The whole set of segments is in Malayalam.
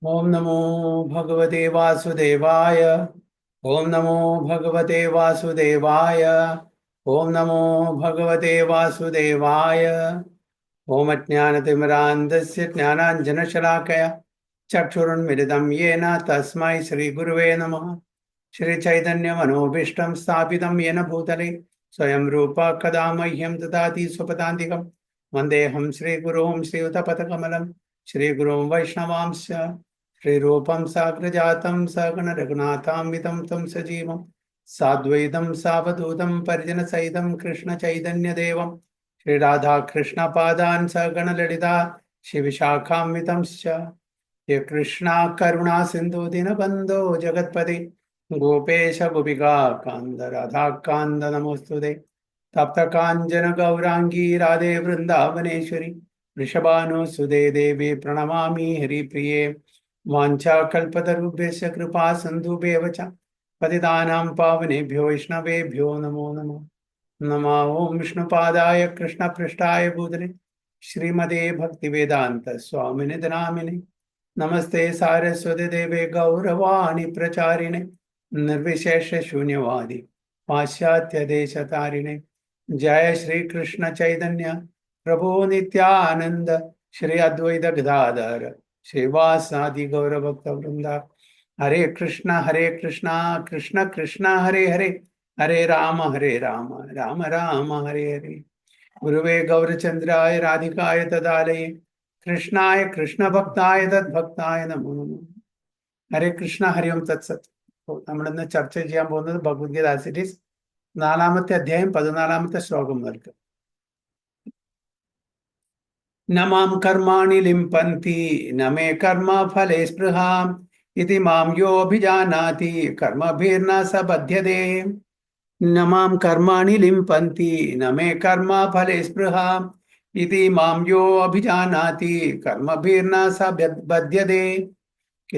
ओम नमो भगवते वासुदेवाय। ओम नमो भगवते वासुदेवाय। ओम नमो भगवते वासुदेवाय। ओम अज्ञानतिमिरान्धस्य ज्ञानाञ्जनशलाकया चक्षुरुन्मिलितं येन तस्मै श्रीगुरुवे नमः। श्रीचैतन्यमनोभीष्टं स्थापितं येन भूतले स्वयं रूपा कदा मह्यं ददाति स्वपदान्तिकं वन्देऽहं श्रीगुरुं श्रीयुतपथकमलं श्रीगुरुं वैष्णवांश्च श्रीरूपं साग्रजातं सगण रघुनाथान्वितं तं सजीवं साद्वैतं सावधूतं परिजनसहितं कृष्णचैतन्यदेवं श्रीराधा कृष्णपादान् सगण ललिता शिवशाखान्वितंश्च ये कृष्णा करुणा सिन्धु दीनबन्धो जगत्पते गोपेश गोपिका कान्द राधा कान्द नमोस्तुते तप्त काञ्चन गौरांगी राधे वृन्दावनेश्वरी वृषभानुसुते देवी प्रणमामि हरिप्रिये वाञ्छाकल्पतरुभ्यश्च कृपा सिन्धुभ्येव च पतितानां पावनेभ्यो वैष्णवेभ्यो नमो नमः। नमः ओं विष्णुपादाय कृष्णपृष्ठाय भूतले श्रीमते भक्तिवेदान्त स्वामिने नामिने नमस्ते सारस्वती देवे गौरवाणी प्रचारिणे निर्विशेष शून्यवादी पाश्चात्य देश तारिणे। जय श्री कृष्ण चैतन्य प्रभु नित्यानंद श्री अद्वैत गदाधर श्रीवासादि गौर भक्त वृंदा। हरे कृष्णा कृष्ण कृष्ण हरे हरे हरे राम राम राम हरे हरे। गुरुवे गौरचंद्राय राधिकाय तदालये कृष्णाय कृष्ण भक्ताय तद्भक्ताय नमो नमः। ഹരേ കൃഷ്ണ ഹരി ഓം തത്സത്. നമ്മളിന്ന് ചർച്ച ചെയ്യാൻ പോകുന്നത് ഭഗവത്ഗീത സീരീസ് 4-ാമത്തെ അധ്യായം 14-ാമത്തെ ശ്ലോകം മുതൽക്ക്. നമാം കർമാണി ലിംപന്തി നമേ കർമ്മ ഫലേ സ്പൃഹാം ഇതി മാം യോ അഭിജാനാതി കർമ്മഭിർന സ ബധ്യതേ. നമാം കർമാണി ലിംപന്തി നമേ കർമ്മ ഫലേ സ്പൃഹാം ഇതി മാം യോ അഭിജാനാതി കർമ്മഭിർന സ ബധ്യതേ.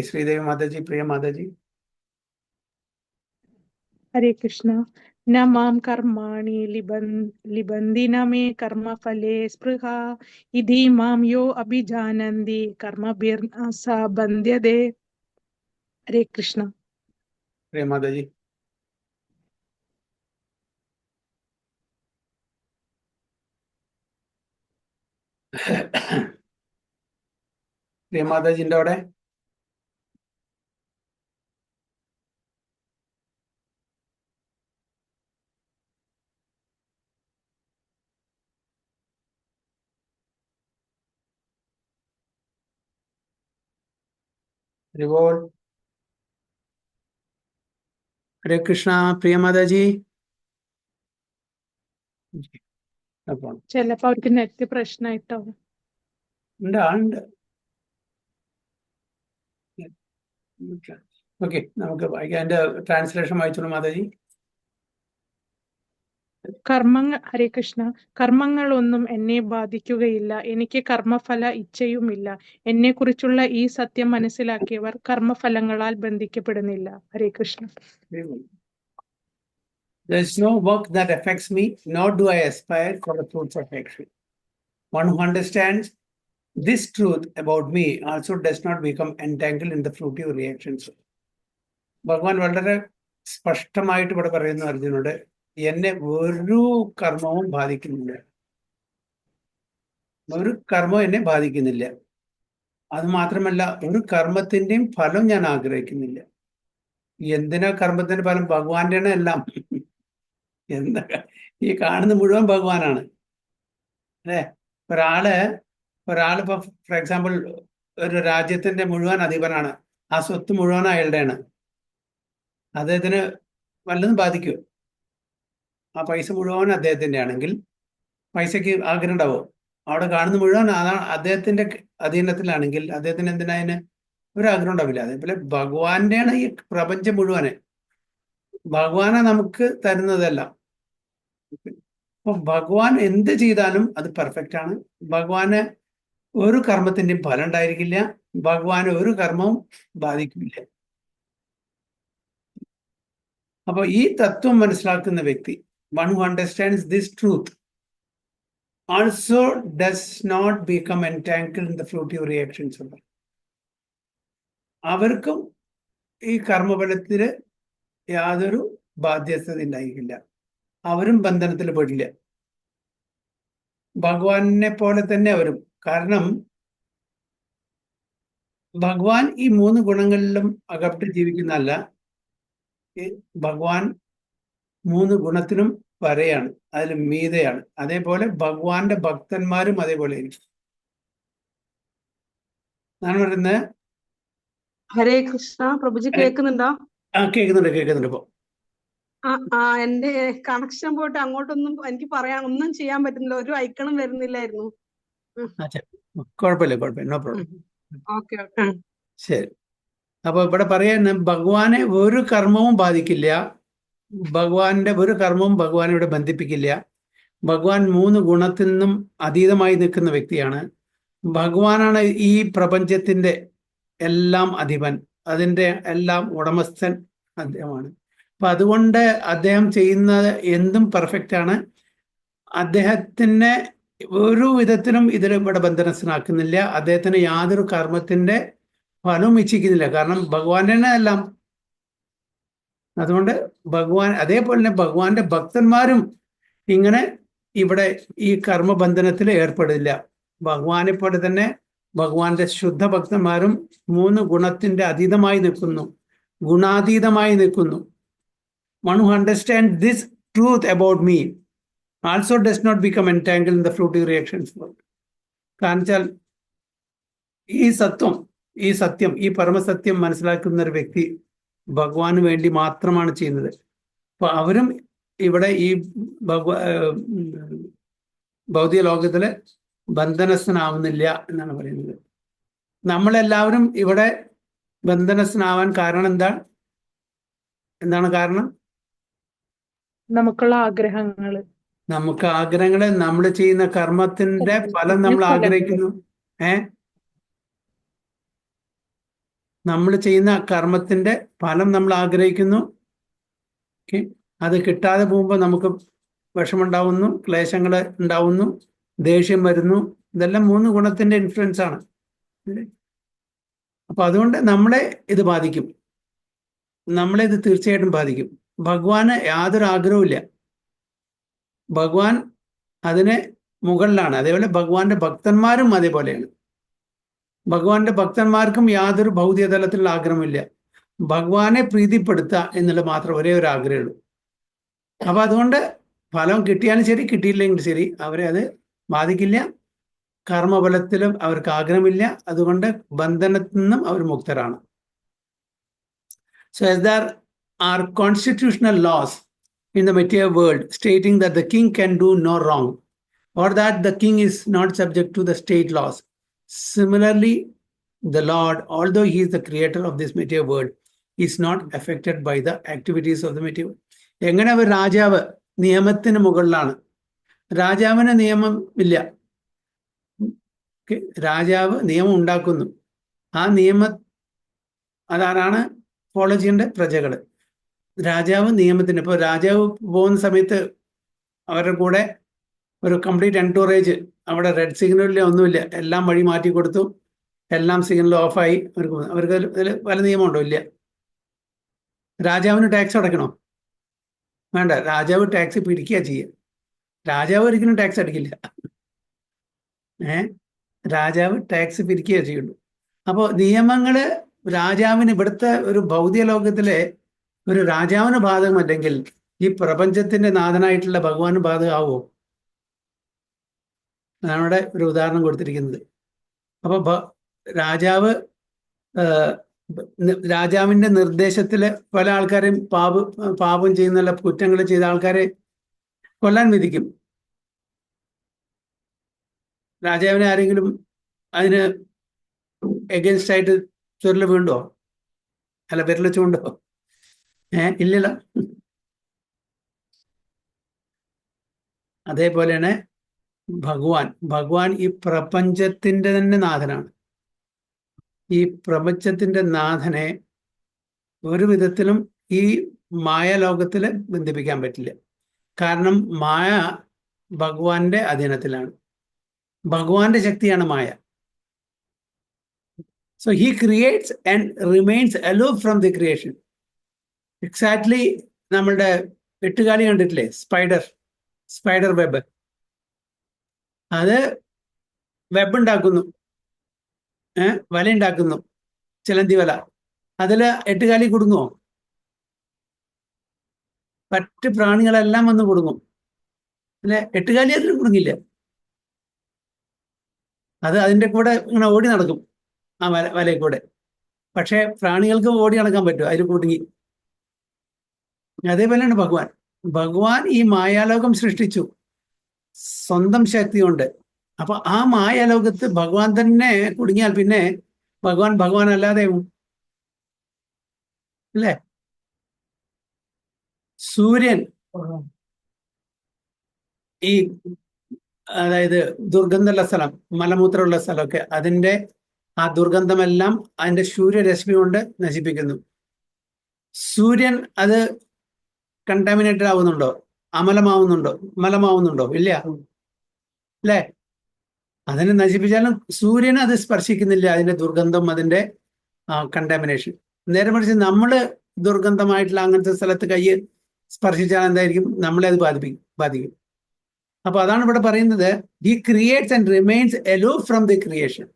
ശ്രീദേവി മാതാജി, പ്രിയ മാതാജി. हरे कृष्ण। न मां कर्माणि लिबन्धि न मे कर्मफले स्पृहा इति मां यो अभिजानन्ति कर्मभिर्न स बध्यते. हरे कृष्ण। प्रिय माताजी. പ്രിയ മാതാജിന്റെ അവിടെ ഹരേ കൃഷ്ണ. പ്രിയ മാതാജി. ചിലപ്പോ അവർക്ക് നെറ്റ് പ്രശ്നമായിട്ടോ ഉണ്ട്. ഓക്കെ, നമുക്ക് വായിക്കാം. എന്റെ ട്രാൻസ്ലേഷൻ വായിച്ചോളൂ മാതാജി. ഹരേ കൃഷ്ണ. കർമ്മങ്ങളൊന്നും എന്നെ ബാധിക്കുകയില്ല, എനിക്ക് കർമ്മഫല ഇച്ഛയുമില്ല. എന്നെ കുറിച്ചുള്ള ഈ സത്യം മനസ്സിലാക്കിയവർ കർമ്മഫലങ്ങളാൽ ബന്ധിക്കപ്പെടുന്നില്ല. ഹരേ Krishna. There is no work that affects me, nor do I aspire for the fruits of action. One who understands this truth about me also does not become entangled in the fruitive reactions. ഭഗവാൻ വളരെ സ്പഷ്ടമായിട്ട് ഇവിടെ പറയുന്നു അർജുനോട്, എന്നെ ഒരു കർമ്മവും ബാധിക്കുന്നില്ല. ഒരു കർമ്മവും എന്നെ ബാധിക്കുന്നില്ല. അത് മാത്രമല്ല, ഒരു കർമ്മത്തിന്റെയും ഫലം ഞാൻ ആഗ്രഹിക്കുന്നില്ല. എന്തിനാ കർമ്മത്തിന്റെ ഫലം? ഭഗവാന്റെയാണ് എല്ലാം. എന്താ ഈ കാണുന്ന മുഴുവൻ ഭഗവാനാണ് അല്ലേ? ഒരാളിപ്പോ ഫോർ എക്സാമ്പിൾ ഒരു രാജ്യത്തിന്റെ മുഴുവൻ അധിപനാണ്. ആ സ്വത്ത് മുഴുവൻ അയാളുടെയാണ്. അദ്ദേഹത്തിന് വല്ലതും ബാധിക്കുമോ? ആ പൈസ മുഴുവൻ അദ്ദേഹത്തിന്റെ ആണെങ്കിൽ പൈസക്ക് ആഗ്രഹം ഉണ്ടാവോ? അവിടെ കാണുന്ന മുഴുവൻ അതാണ് അദ്ദേഹത്തിന്റെ അധീനത്തിലാണെങ്കിൽ അദ്ദേഹത്തിന് എന്തിനതിന് ഒരു ആഗ്രഹം ഉണ്ടാവില്ല. അതേപോലെ ഭഗവാന്റെയാണ് ഈ പ്രപഞ്ചം മുഴുവന്. ഭഗവാനെ നമുക്ക് തരുന്നതെല്ലാം. അപ്പൊ ഭഗവാൻ എന്ത് ചെയ്താലും അത് പെർഫെക്റ്റ് ആണ്. ഭഗവാന് ഒരു കർമ്മത്തിന്റെയും ഫലം ഉണ്ടായിരിക്കില്ല. ഭഗവാന് ഒരു കർമ്മവും ബാധിക്കില്ല. അപ്പൊ ഈ തത്വം മനസ്സിലാക്കുന്ന വ്യക്തി, one who understands this truth, also does not become entangled in the fruitive reactions of life. അവർക്കും ഈ കർമ്മഫലത്തിന് യാതൊരു ബാധ്യത ഉണ്ടായിരിക്കില്ല. അവരും ബന്ധനത്തിൽ പെടില്ല. ഭഗവാനെ പോലെ തന്നെ അവരും. കാരണം ഭഗവാൻ ഈ 3 ഗുണങ്ങളിലും അകപ്പെട്ട് ജീവിക്കുന്നതല്ല. ഭഗവാൻ 3 ഗുണത്തിനും പരയാണ്, അതിൽ മീതയാണ്. അതേപോലെ ഭഗവാന്റെ ഭക്തന്മാരും അതേപോലെ ആയിരിക്കും. ഞാൻ പറയുന്നത് ഹരേ കൃഷ്ണ. പ്രഭുജി കേൾക്കുന്നുണ്ടോ? കേൾക്കുന്നുണ്ട് ഇപ്പൊ. എന്റെ കണക്ഷൻ പോയിട്ട് അങ്ങോട്ടൊന്നും എനിക്ക് ഒന്നും ചെയ്യാൻ പറ്റുന്നില്ല. ഒരു ഐക്കണും വരുന്നില്ലായിരുന്നു. കുഴപ്പമില്ല, നോ പ്രോബ്ലം. ഓക്കെ. ശരി. അപ്പൊ ഇവിടെ പറയാൻ ഭഗവാനെ ഒരു കർമ്മവും ബാധിക്കില്ല. ഭഗവാന്റെ ഒരു കർമ്മവും ഭഗവാനെ ഇവിടെ ബന്ധിപ്പിക്കില്ല. ഭഗവാൻ 3 ഗുണത്തിൽ നിന്നും അതീതമായി നിൽക്കുന്ന വ്യക്തിയാണ്. ഭഗവാനാണ് ഈ പ്രപഞ്ചത്തിന്റെ എല്ലാം അധിപൻ, അതിൻ്റെ എല്ലാം ഉടമസ്ഥൻ അദ്ദേഹമാണ്. അപ്പൊ അതുകൊണ്ട് അദ്ദേഹം ചെയ്യുന്നത് എന്തും പെർഫെക്റ്റ് ആണ്. അദ്ദേഹത്തിനെ ഒരു വിധത്തിലും ഇവിടെ ബന്ധനസ്ഥനാക്കുന്നില്ല. അദ്ദേഹത്തിന് യാതൊരു കർമ്മത്തിന്റെ ഫലവും ഇച്ഛിക്കുന്നില്ല. കാരണം ഭഗവാൻ തന്നെ എല്ലാം. അതുകൊണ്ട് ഭഗവാൻ, അതേപോലെ തന്നെ ഭഗവാന്റെ ഭക്തന്മാരും ഇങ്ങനെ ഇവിടെ ഈ കർമ്മബന്ധനത്തിൽ ഏർപ്പെടില്ല. ഭഗവാനെ പോലെ തന്നെ ഭഗവാന്റെ ശുദ്ധ ഭക്തന്മാരും 3 ഗുണത്തിന്റെ അതീതമായി നിൽക്കുന്നു, ഗുണാതീതമായി നിൽക്കുന്നു. One who understands this truth about me also does not become entangled in the fleeting reactions. കാരണം വെച്ചാൽ ഈ സത്യം, ഈ പരമസത്യം മനസ്സിലാക്കുന്ന ഒരു വ്യക്തി ഭഗവാന് വേണ്ടി മാത്രമാണ് ചെയ്യുന്നത്. അപ്പൊ അവരും ഇവിടെ ഈ ഭൗതിക ലോകത്തില് ബന്ധനസ്ഥനാവുന്നില്ല എന്നാണ് പറയുന്നത്. നമ്മളെല്ലാവരും ഇവിടെ ബന്ധനസ്ഥനാവാൻ കാരണം എന്താണ് കാരണം? നമുക്കുള്ള ആഗ്രഹങ്ങള്, നമ്മൾ ചെയ്യുന്ന കർമ്മത്തിന്റെ ഫലം നമ്മൾ ആഗ്രഹിക്കുന്നു. നമ്മൾ ചെയ്യുന്ന കർമ്മത്തിന്റെ ഫലം നമ്മൾ ആഗ്രഹിക്കുന്നു. അത് കിട്ടാതെ പോകുമ്പോൾ നമുക്ക് വിഷമുണ്ടാവുന്നു, ക്ലേശങ്ങൾ ഉണ്ടാവുന്നു, ദേഷ്യം വരുന്നു. ഇതെല്ലാം 3 ഗുണത്തിന്റെ ഇൻഫ്ലുവൻസ് ആണ്. അപ്പൊ അതുകൊണ്ട് നമ്മളെ ഇത് ബാധിക്കും, നമ്മളെ ഇത് തീർച്ചയായിട്ടും ബാധിക്കും. ഭഗവാന് യാതൊരു ആഗ്രഹവുമില്ല. ഭഗവാൻ അതിന് മുകളിലാണ്. അതേപോലെ ഭഗവാന്റെ ഭക്തന്മാരും അതേപോലെയാണ്. ഭഗവാന്റെ ഭക്തന്മാർക്കും യാതൊരു ഭൗതിക തലത്തിലുള്ള ആഗ്രഹമില്ല. ഭഗവാനെ പ്രീതിപ്പെടുത്തുക എന്നുള്ള മാത്രം ഒരേ ഒരു ആഗ്രഹമുള്ളൂ. അപ്പൊ അതുകൊണ്ട് ഫലം കിട്ടിയാലും ശരി, കിട്ടിയില്ലെങ്കിൽ ശരി, അവരെ അത് ബാധിക്കില്ല. കർമ്മഫലത്തിലും അവർക്ക് ആഗ്രഹമില്ല. അതുകൊണ്ട് ബന്ധനത്തിൽ നിന്നും അവർ മുക്തരാണ്. So as there are constitutional laws in the material world stating that the king can do no wrong, or that the king is not subject to the state laws, similarly the Lord, although he is the creator of this material world, is not affected by the activities of the material world. എങ്ങനെ ഒരു രാജാവ് നിയമത്തിന് മുകളിലാണ്? രാജാവിന് നിയമം ഇല്ല. രാജാവ് നിയമം ഉണ്ടാക്കുന്നു. ആ അതാരാണ് ഫോളോ ചെയ്യേണ്ട? പ്രജകള്. രാജാവ് നിയമത്തിന്, ഇപ്പോൾ രാജാവ് പോകുന്ന സമയത്ത് അവരുടെ കൂടെ ഒരു കംപ്ലീറ്റ് എൻടൂറേജ്, അവിടെ റെഡ് സിഗ്നലില്ല, ഒന്നുമില്ല, എല്ലാം വഴി മാറ്റി കൊടുത്തു, എല്ലാം സിഗ്നൽ ഓഫായി. അവർക്ക് അതിൽ പല നിയമമുണ്ടോ? ഇല്ല. രാജാവിന് ടാക്സ് അടയ്ക്കണോ? വേണ്ട. രാജാവ് ടാക്സ് പിടിക്കുക ചെയ്യുക. രാജാവ് ഒരിക്കലും ടാക്സ് അടിക്കില്ല. രാജാവ് ടാക്സ് പിരിക്കുക ചെയ്യുള്ളൂ. അപ്പോൾ നിയമങ്ങള് രാജാവിന്, ഇവിടുത്തെ ഒരു ഭൗതിക ലോകത്തിലെ ഒരു രാജാവിന് ബാധകമല്ലെങ്കിൽ ഈ പ്രപഞ്ചത്തിന്റെ നാഥനായിട്ടുള്ള ഭഗവാന് ബാധകമാവോ? അതാണ് ഇവിടെ ഒരു ഉദാഹരണം കൊടുത്തിരിക്കുന്നത്. അപ്പൊ രാജാവിന്റെ നിർദ്ദേശത്തില് പല ആൾക്കാരെയും പാപം ചെയ്യുന്ന കുറ്റങ്ങൾ ചെയ്ത ആൾക്കാരെ കൊല്ലാൻ വിധിക്കും. രാജാവിനെ ആരെങ്കിലും അതിന് എഗൻസ്റ്റ് ആയിട്ട് ചുരുള് വീണ്ടോ? അല്ല, വിരൽ ചൂണ്ടോ? ഇല്ലല്ലോ. അതേപോലെയാണ് ഭഗവാൻ ഈ പ്രപഞ്ചത്തിന്റെ തന്നെ നാഥനാണ്. ഈ പ്രപഞ്ചത്തിന്റെ നാഥനെ ഒരു വിധത്തിലും ഈ മായ ലോകത്തില് ബന്ധിപ്പിക്കാൻ പറ്റില്ല. കാരണം മായ ഭഗവാന്റെ അധീനത്തിലാണ്. ഭഗവാന്റെ ശക്തിയാണ് മായ. So he creates and remains aloof from the creation. Exactly നമ്മളുടെ എട്ടുകാലി കണ്ടിട്ടില്ലേ, സ്പൈഡർ വെബ്. അത് വെബ് ഉണ്ടാക്കുന്നു, വല ഉണ്ടാക്കുന്നു, ചിലന്തി വല. അതില് എട്ടുകാലി കുടുങ്ങുമോ? മറ്റ് പ്രാണികളെല്ലാം വന്ന് കുടുങ്ങും. അല്ലെ, എട്ടുകാലി അതിൽ കുടുങ്ങില്ല. അത് അതിൻ്റെ കൂടെ ഇങ്ങനെ ഓടി നടക്കും ആ വലയിൽ കൂടെ. പക്ഷെ പ്രാണികൾക്ക് ഓടി നടക്കാൻ പറ്റും, അതിൽ കുടുങ്ങി. അതേപോലെയാണ് ഭഗവാൻ ഈ മായാലോകം സൃഷ്ടിച്ചു സ്വന്തം ശക്തി കൊണ്ട്. അപ്പൊ ആ മായാലോകത്ത് ഭഗവാൻ തന്നെ കുടുങ്ങിയാൽ പിന്നെ ഭഗവാൻ അല്ലാതെ അല്ലേ? സൂര്യൻ ഈ അതായത് ദുർഗന്ധമുള്ള സ്ഥലം, മലമൂത്രമുള്ള സ്ഥലമൊക്കെ, അതിൻ്റെ ആ ദുർഗന്ധമെല്ലാം അതിൻ്റെ സൂര്യരശ്മി കൊണ്ട് നശിപ്പിക്കുന്നു. സൂര്യൻ അത് കണ്ടാമിനേറ്റഡ് ആവുന്നുണ്ടോ? മലമാവുന്നുണ്ടോ? ഇല്ല, അല്ലേ? അതിനെ നശിപ്പിച്ചാലും സൂര്യന് അത് സ്പർശിക്കുന്നില്ല, അതിന്റെ ദുർഗന്ധം, അതിന്റെ കണ്ടാമിനേഷൻ. നേരെ മറിച്ച് നമ്മള് ദുർഗന്ധമായിട്ടുള്ള അങ്ങനത്തെ സ്ഥലത്ത് കൈ സ്പർശിച്ചാൽ എന്തായിരിക്കും? നമ്മളെ അത് ബാധിക്കും. അപ്പൊ അതാണ് ഇവിടെ പറയുന്നത്, he creates and remains aloof from the creation.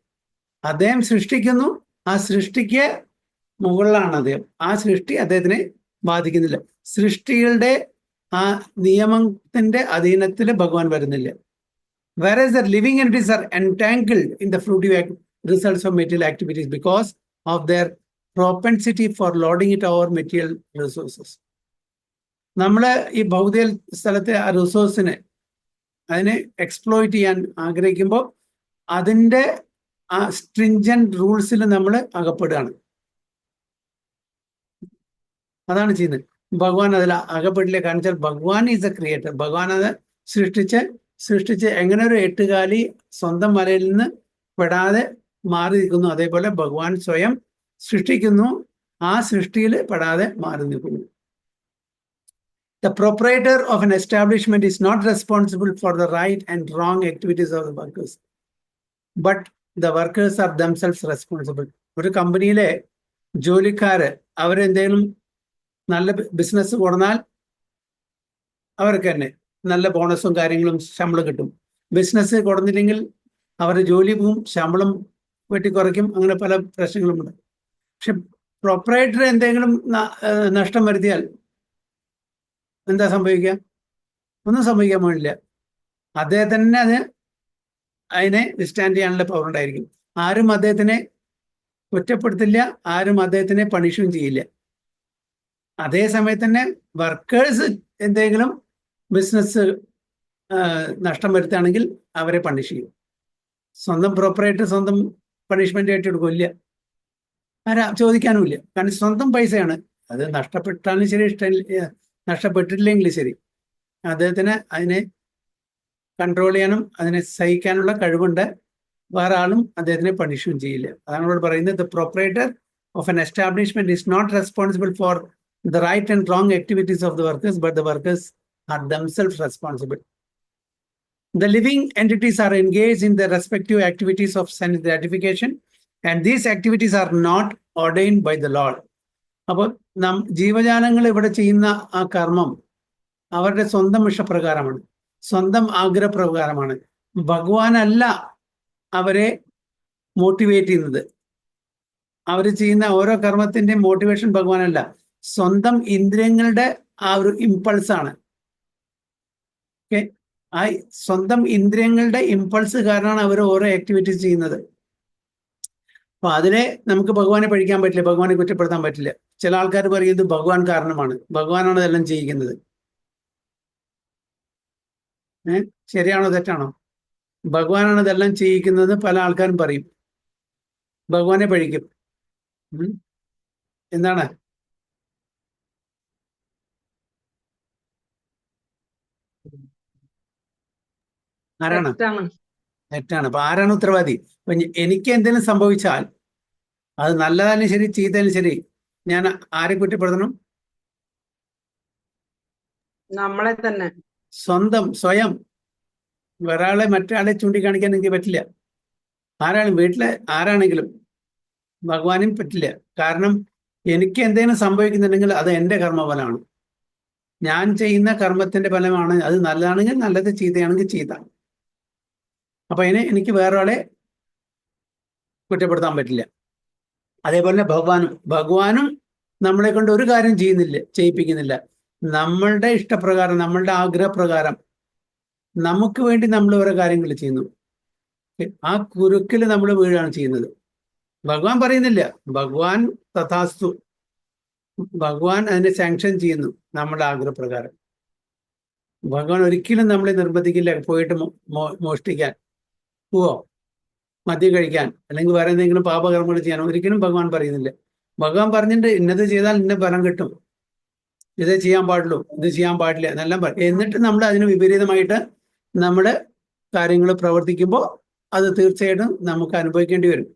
അദ്ദേഹം സൃഷ്ടിക്കുന്നു, ആ സൃഷ്ടിക്ക് മുകളിലാണ് അദ്ദേഹം. ആ സൃഷ്ടി അദ്ദേഹത്തിനെ ബാധിക്കുന്നില്ല. സൃഷ്ടികളുടെ ആ നിയമത്തിന്റെ അധീനത്തിൽ ഭഗവാൻ വരുന്നില്ല. Whereas the living entities are entangled in the fruitive results of material activities because of their propensity for lording it over material resources. നമ്മള് ഈ ഭൗതിക സ്ഥലത്തെ ആ റിസോഴ്സിനെ അതിനെ എക്സ്പ്ലോയിറ്റ് ചെയ്യാൻ ആഗ്രഹിക്കുമ്പോൾ അതിൻ്റെ ആ സ്ട്രിഞ്ചന്റ് റൂൾസിൽ നമ്മൾ അകപ്പെടുകയാണ്. അതാണ് ചെയ്യുന്നത്. ഭഗവാൻ അതിൽ അകപ്പെട്ടില്ല. കാരണം വെച്ചാൽ ഭഗവാൻ ഈസ് എ ക്രിയേറ്റർ. ഭഗവാൻ അത് സൃഷ്ടിച്ച് എങ്ങനെ ഒരു എട്ടുകാലി സ്വന്തം മലയിൽ നിന്ന് പെടാതെ മാറി നിൽക്കുന്നു, അതേപോലെ ഭഗവാൻ സ്വയം സൃഷ്ടിക്കുന്നു, ആ സൃഷ്ടിയിൽ പെടാതെ മാറി നിൽക്കുന്നു. The proprietor of an establishment is not responsible for the right and wrong activities of the workers, but the workers are themselves responsible. ഒരു കമ്പനിയിലെ ജോലിക്കാര് അവരെന്തെങ്കിലും നല്ല ബിസിനസ് കൊടുന്നാൽ അവർക്ക് തന്നെ നല്ല ബോണസും കാര്യങ്ങളും ശമ്പളം കിട്ടും. ബിസിനസ് കൊടുന്നില്ലെങ്കിൽ അവരുടെ ജോലി പോവും, ശമ്പളം വെട്ടിക്കുറയ്ക്കും, അങ്ങനെ പല പ്രശ്നങ്ങളുമുണ്ട്. പക്ഷെ പ്രൊപ്പറേറ്റർ എന്തെങ്കിലും നഷ്ടം വരുത്തിയാൽ എന്താ സംഭവിക്കുക? ഒന്നും സംഭവിക്കാൻ പാടില്ല. അദ്ദേഹത്തിന് അതിനെ വിസ്റ്റാൻഡ് ചെയ്യാനുള്ള പവർ ഉണ്ടായിരിക്കും. ആരും അദ്ദേഹത്തിനെ കുറ്റപ്പെടുത്തില്ല, ആരും അദ്ദേഹത്തിനെ പണിഷും ചെയ്യില്ല. അതേ സമയത്ത് തന്നെ വർക്കേഴ്സ് എന്തെങ്കിലും ബിസിനസ് നഷ്ടം വരുത്തുകയാണെങ്കിൽ അവരെ പണിഷ് ചെയ്യും. സ്വന്തം പ്രൊപ്പറേറ്റർ സ്വന്തം പണിഷ്മെന്റ് ഏറ്റെടുക്കില്ല, ചോദിക്കാനുമില്ല. കാരണം സ്വന്തം പൈസയാണ്. അത് നഷ്ടപ്പെട്ടാലും ശരി, നഷ്ടപ്പെട്ടിട്ടില്ലെങ്കിലും ശരി, അദ്ദേഹത്തിന് അതിനെ കൺട്രോൾ ചെയ്യാനും അതിനെ സഹിക്കാനുള്ള കഴിവുണ്ട്. വേറെ ആളും അദ്ദേഹത്തിനെ പണിഷും ചെയ്യില്ല. അതാണ് ഇവിടെ പറയുന്നത്, the proprietor of an establishment is not responsible for the right and wrong activities of the workers, but the workers are themselves responsible. The living entities are engaged in their respective activities of sense gratification, and these activities are not ordained by the Lord. അപ്പോൾ ജീവജാലങ്ങൾ ഇവിടെ ചെയ്യുന്ന ആ കർമ്മം അവരുടെ സ്വന്തം ഇഷ്ടപ്രകാരമാണ്, സ്വന്തം ആഗ്രഹപ്രകാരമാണ്. ഭഗവാനല്ല അവരെ മോട്ടിവേറ്റ് ചെയ്യുന്നത്. അവർ ചെയ്യുന്ന ഓരോ കർമ്മത്തിന്റെ മോട്ടിവേഷൻ ഭഗവാനല്ല, സ്വന്തം ഇന്ദ്രിയങ്ങളുടെ ആ ഒരു ഇമ്പൾസാണ്. ഓക്കെ, ആ സ്വന്തം ഇന്ദ്രിയങ്ങളുടെ ഇമ്പൾസ് കാരണമാണ് അവർ ഓരോ ആക്ടിവിറ്റീസ് ചെയ്യുന്നത്. അപ്പൊ അതിനെ നമുക്ക് ഭഗവാനെ പഴിക്കാൻ പറ്റില്ല, ഭഗവാനെ കുറ്റപ്പെടുത്താൻ പറ്റില്ല. ചില ആൾക്കാർ പറയുന്നത് ഭഗവാൻ കാരണമാണ്, ഭഗവാനാണ് ഇതെല്ലാം ചെയ്യിക്കുന്നത്. ശരിയാണോ തെറ്റാണോ? ഭഗവാനാണ് ഇതെല്ലാം ചെയ്യിക്കുന്നത് പല ആൾക്കാരും പറയും, ഭഗവാനെ പഴിക്കും. എന്താണ്? ആരാണ്? തെറ്റാണ്. അപ്പൊ ആരാണ് ഉത്തരവാദി? അപ്പൊ എനിക്ക് എന്തെങ്കിലും സംഭവിച്ചാൽ അത് നല്ലതായാലും ശരി ചീത്തയാലും ശരി, ഞാൻ ആരെ കുറ്റപ്പെടുത്തണം? നമ്മളെ തന്നെ, സ്വയം. ഒരാളെ മറ്റൊരാളെ ചൂണ്ടിക്കാണിക്കാൻ എനിക്ക് പറ്റില്ല. വീട്ടിലെ ആരാണെങ്കിലും ഭഗവാനും പറ്റില്ല. കാരണം എനിക്ക് എന്തെങ്കിലും സംഭവിക്കുന്നുണ്ടെങ്കിൽ അത് എൻ്റെ കർമ്മഫലമാണ്. ഞാൻ ചെയ്യുന്ന കർമ്മത്തിന്റെ ഫലമാണ്. അത് നല്ലതാണെങ്കിൽ നല്ലത്, ചീത്തയാണെങ്കിൽ ചീത്ത. അപ്പൊ എനിക്ക് വേറെ ആളെ കുറ്റപ്പെടുത്താൻ പറ്റില്ല. അതേപോലെ ഭഗവാനും നമ്മളെ കൊണ്ട് ഒരു കാര്യം ചെയ്യിപ്പിക്കുന്നില്ല. നമ്മളുടെ ഇഷ്ടപ്രകാരം, നമ്മളുടെ ആഗ്രഹപ്രകാരം നമുക്ക് വേണ്ടി നമ്മൾ ഓരോ കാര്യങ്ങൾ ചെയ്യുന്നു. ആ കുരുക്കിൽ നമ്മൾ വീഴാണ് ചെയ്യുന്നത്. ഭഗവാൻ പറയുന്നില്ല, ഭഗവാൻ തഥാസ്തു, ഭഗവാൻ അതിനെ സാങ്ഷൻ ചെയ്യുന്നു നമ്മുടെ ആഗ്രഹപ്രകാരം. ഭഗവാൻ ഒരിക്കലും നമ്മളെ നിർബന്ധിക്കില്ല പോയിട്ട് മോഷ്ടിക്കാൻ പോവോ, മദ്യം കഴിക്കാൻ, അല്ലെങ്കിൽ വേറെ എന്തെങ്കിലും പാപകർമ്മങ്ങൾ ചെയ്യാൻ. ഒരിക്കലും ഭഗവാൻ പറയുന്നില്ല. ഭഗവാൻ പറഞ്ഞിട്ട് ഇന്നത് ചെയ്താൽ ഇന്ന ഫലം കിട്ടും, ഇത് ചെയ്യാൻ പാടുള്ളൂ, ഇത് ചെയ്യാൻ പാടില്ല എന്നെല്ലാം പറയും. എന്നിട്ട് നമ്മൾ അതിന് വിപരീതമായിട്ട് നമ്മുടെ കാര്യങ്ങൾ പ്രവർത്തിക്കുമ്പോൾ അത് തീർച്ചയായിട്ടും നമുക്ക് അനുഭവിക്കേണ്ടി വരും.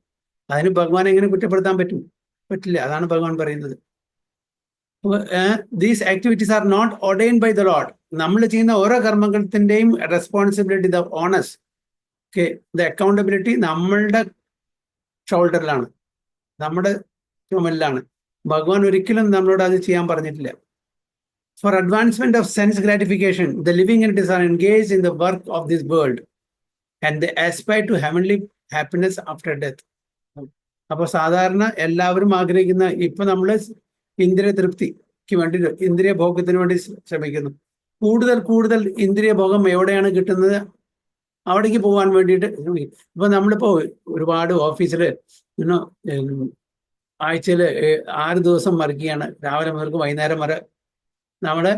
അതിന് ഭഗവാൻ എങ്ങനെ കുറ്റപ്പെടുത്താൻ പറ്റില്ല. അതാണ് ഭഗവാൻ പറയുന്നത്. These activities are not ordained by the lord. നമ്മൾ ചെയ്യുന്ന ഓരോ കർമ്മത്തിന്റെയും responsibility, the onus, the accountability നമ്മളുടെ ഷോൾഡറിലാണ്, നമ്മുടെ ചുമലിലാണ്. ഭഗവാൻ ഒരിക്കലും നമ്മളോട് അത് ചെയ്യാൻ പറഞ്ഞിട്ടില്ല. For advancement of sense gratification, the living entities are engaged in the work of this world and they aspire to heavenly happiness after death. അപ്പോൾ സാധാരണ എല്ലാവരും ആഗ്രഹിക്കുന്ന, ഇപ്പൊ നമ്മൾ ഇന്ദ്രിയ തൃപ്തിക്ക് വേണ്ടി, ഇന്ദ്രിയ ഭോഗത്തിന് വേണ്ടി ശ്രമിക്കുന്നു. കൂടുതൽ ഇന്ദ്രിയ ഭോഗം എവിടെയാണ് കിട്ടുന്നത് അവിടേക്ക് പോകാൻ വേണ്ടിയിട്ട്. ഇപ്പൊ നമ്മളിപ്പോ ഒരുപാട് ഓഫീസിൽ ആഴ്ചയിൽ 6 ദിവസം വർക്ക് ചെയ്യാണ്. രാവിലെ മുതൽ വൈകുന്നേരം വരെ നമ്മള്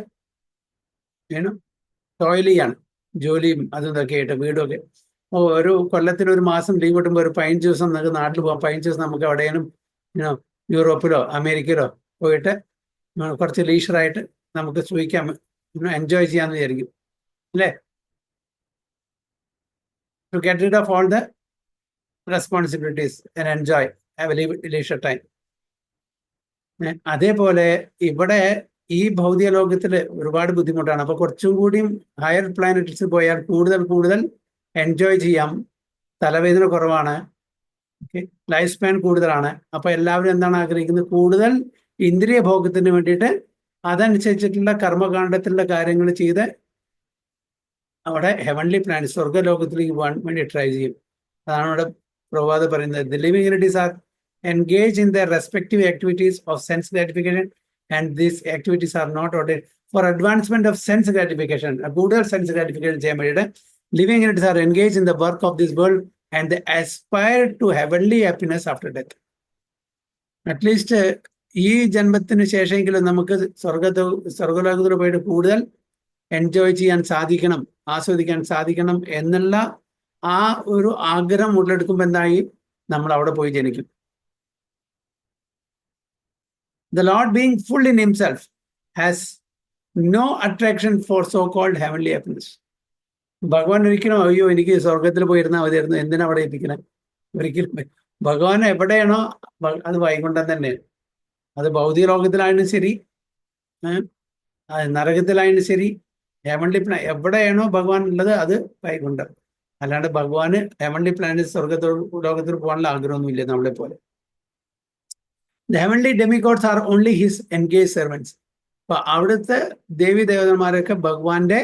ടോയിൽ ചെയ്യാണ്, ജോലിയും അതും ഇതൊക്കെ ആയിട്ട്, വീടുമൊക്കെ. ഒരു കൊല്ലത്തിൽ ഒരു മാസം ലീവ് കിട്ടുമ്പോൾ ഒരു 15 ദിവസം നമുക്ക് നാട്ടിൽ പോകാം. 15 ദിവസം നമുക്ക് എവിടെയും യൂറോപ്പിലോ അമേരിക്കയിലോ പോയിട്ട് കുറച്ച് ലീഷറായിട്ട് നമുക്ക് സൂഹിക്കാം, എൻജോയ് ചെയ്യാന്ന് വിചാരിക്കും അല്ലേ. To get rid of all the responsibilities and enjoy have a leisure time. അതേപോലെ ഇവിടെ ഈ ഭൗതിക ലോകത്തിൽ ഒരുപാട് ബുദ്ധിമുട്ടാണ്. അപ്പൊ കുറച്ചും കൂടിയും ഹയർ പ്ലാനറ്റ്സിൽ പോയാൽ കൂടുതൽ എൻജോയ് ചെയ്യാം. തലവേദന കുറവാണ്, ലൈഫ് സ്പാൻ കൂടുതലാണ്. അപ്പൊ എല്ലാവരും എന്താണ് ആഗ്രഹിക്കുന്നത്? കൂടുതൽ ഇന്ദ്രിയ ഭോഗത്തിന് വേണ്ടിയിട്ട് അതനുസരിച്ചിട്ടുള്ള കർമ്മകാണ്ഡത്തിലുള്ള കാര്യങ്ങൾ ചെയ്ത് അവിടെ ഹെവൻലി പ്ലാനറ്റ്, സ്വർഗ്ഗലോകത്തിലേക്ക് പോകാൻ വേണ്ടി ട്രൈ ചെയ്യും. അതാണ് അവിടെ പ്രഭാത പറയുന്നത്. The living entities are engaged in their respective activities of sense gratification, and these activities are not ordered for advancement of sense gratification. കൂടുതൽ സെൻസ് ഗ്രാറ്റിഫിക്കേഷൻ ചെയ്യാൻ വേണ്ടിയിട്ട് living entities are engaged in the work of this world and they aspire to heavenly happiness after death. At least ഈ ജന്മത്തിന് ശേഷമെങ്കിലും നമുക്ക് സ്വർഗലോകത്തിൽ പോയിട്ട് കൂടുതൽ എൻജോയ് ചെയ്യാൻ സാധിക്കണം, ആസ്വദിക്കാൻ സാധിക്കണം എന്നുള്ള ആ ഒരു ആഗ്രഹം ഉള്ളെടുക്കുമ്പോൾ എന്തായി, നമ്മൾ അവിടെ പോയി ജനിക്കും. The Lord, being full in himself, has no attraction for so-called heavenly happiness. ഭഗവാൻ ഒരിക്കലും അയ്യോ എനിക്ക് സ്വർഗത്തിൽ പോയിരുന്നാൽ മതിയായിരുന്നു, എന്തിനാ അവിടെ എത്തിക്കണം? ഒരിക്കലും. ഭഗവാൻ എവിടെയാണോ അത് വൈകുണ്ഠം തന്നെയാണ്. അത് ഭൗതിക ലോകത്തിലായാലും ശരി, നരകത്തിലായാലും ശരി, ഹെവൻലി പ്ലാൻ എവിടെയാണോ ഭഗവാൻ ഉള്ളത് അത് വൈകുണ്ഠം. അല്ലാണ്ട് ഭഗവാന് ഹെവൻലി പ്ലാനറ്റ് ലോകത്തിൽ പോകാനുള്ള ആഗ്രഹമൊന്നുമില്ല നമ്മളെ പോലെ. The heavenly demigods are only his engaged servants. അപ്പൊ അവിടുത്തെ ദേവി ദേവതന്മാരൊക്കെ ഭഗവാന്റെ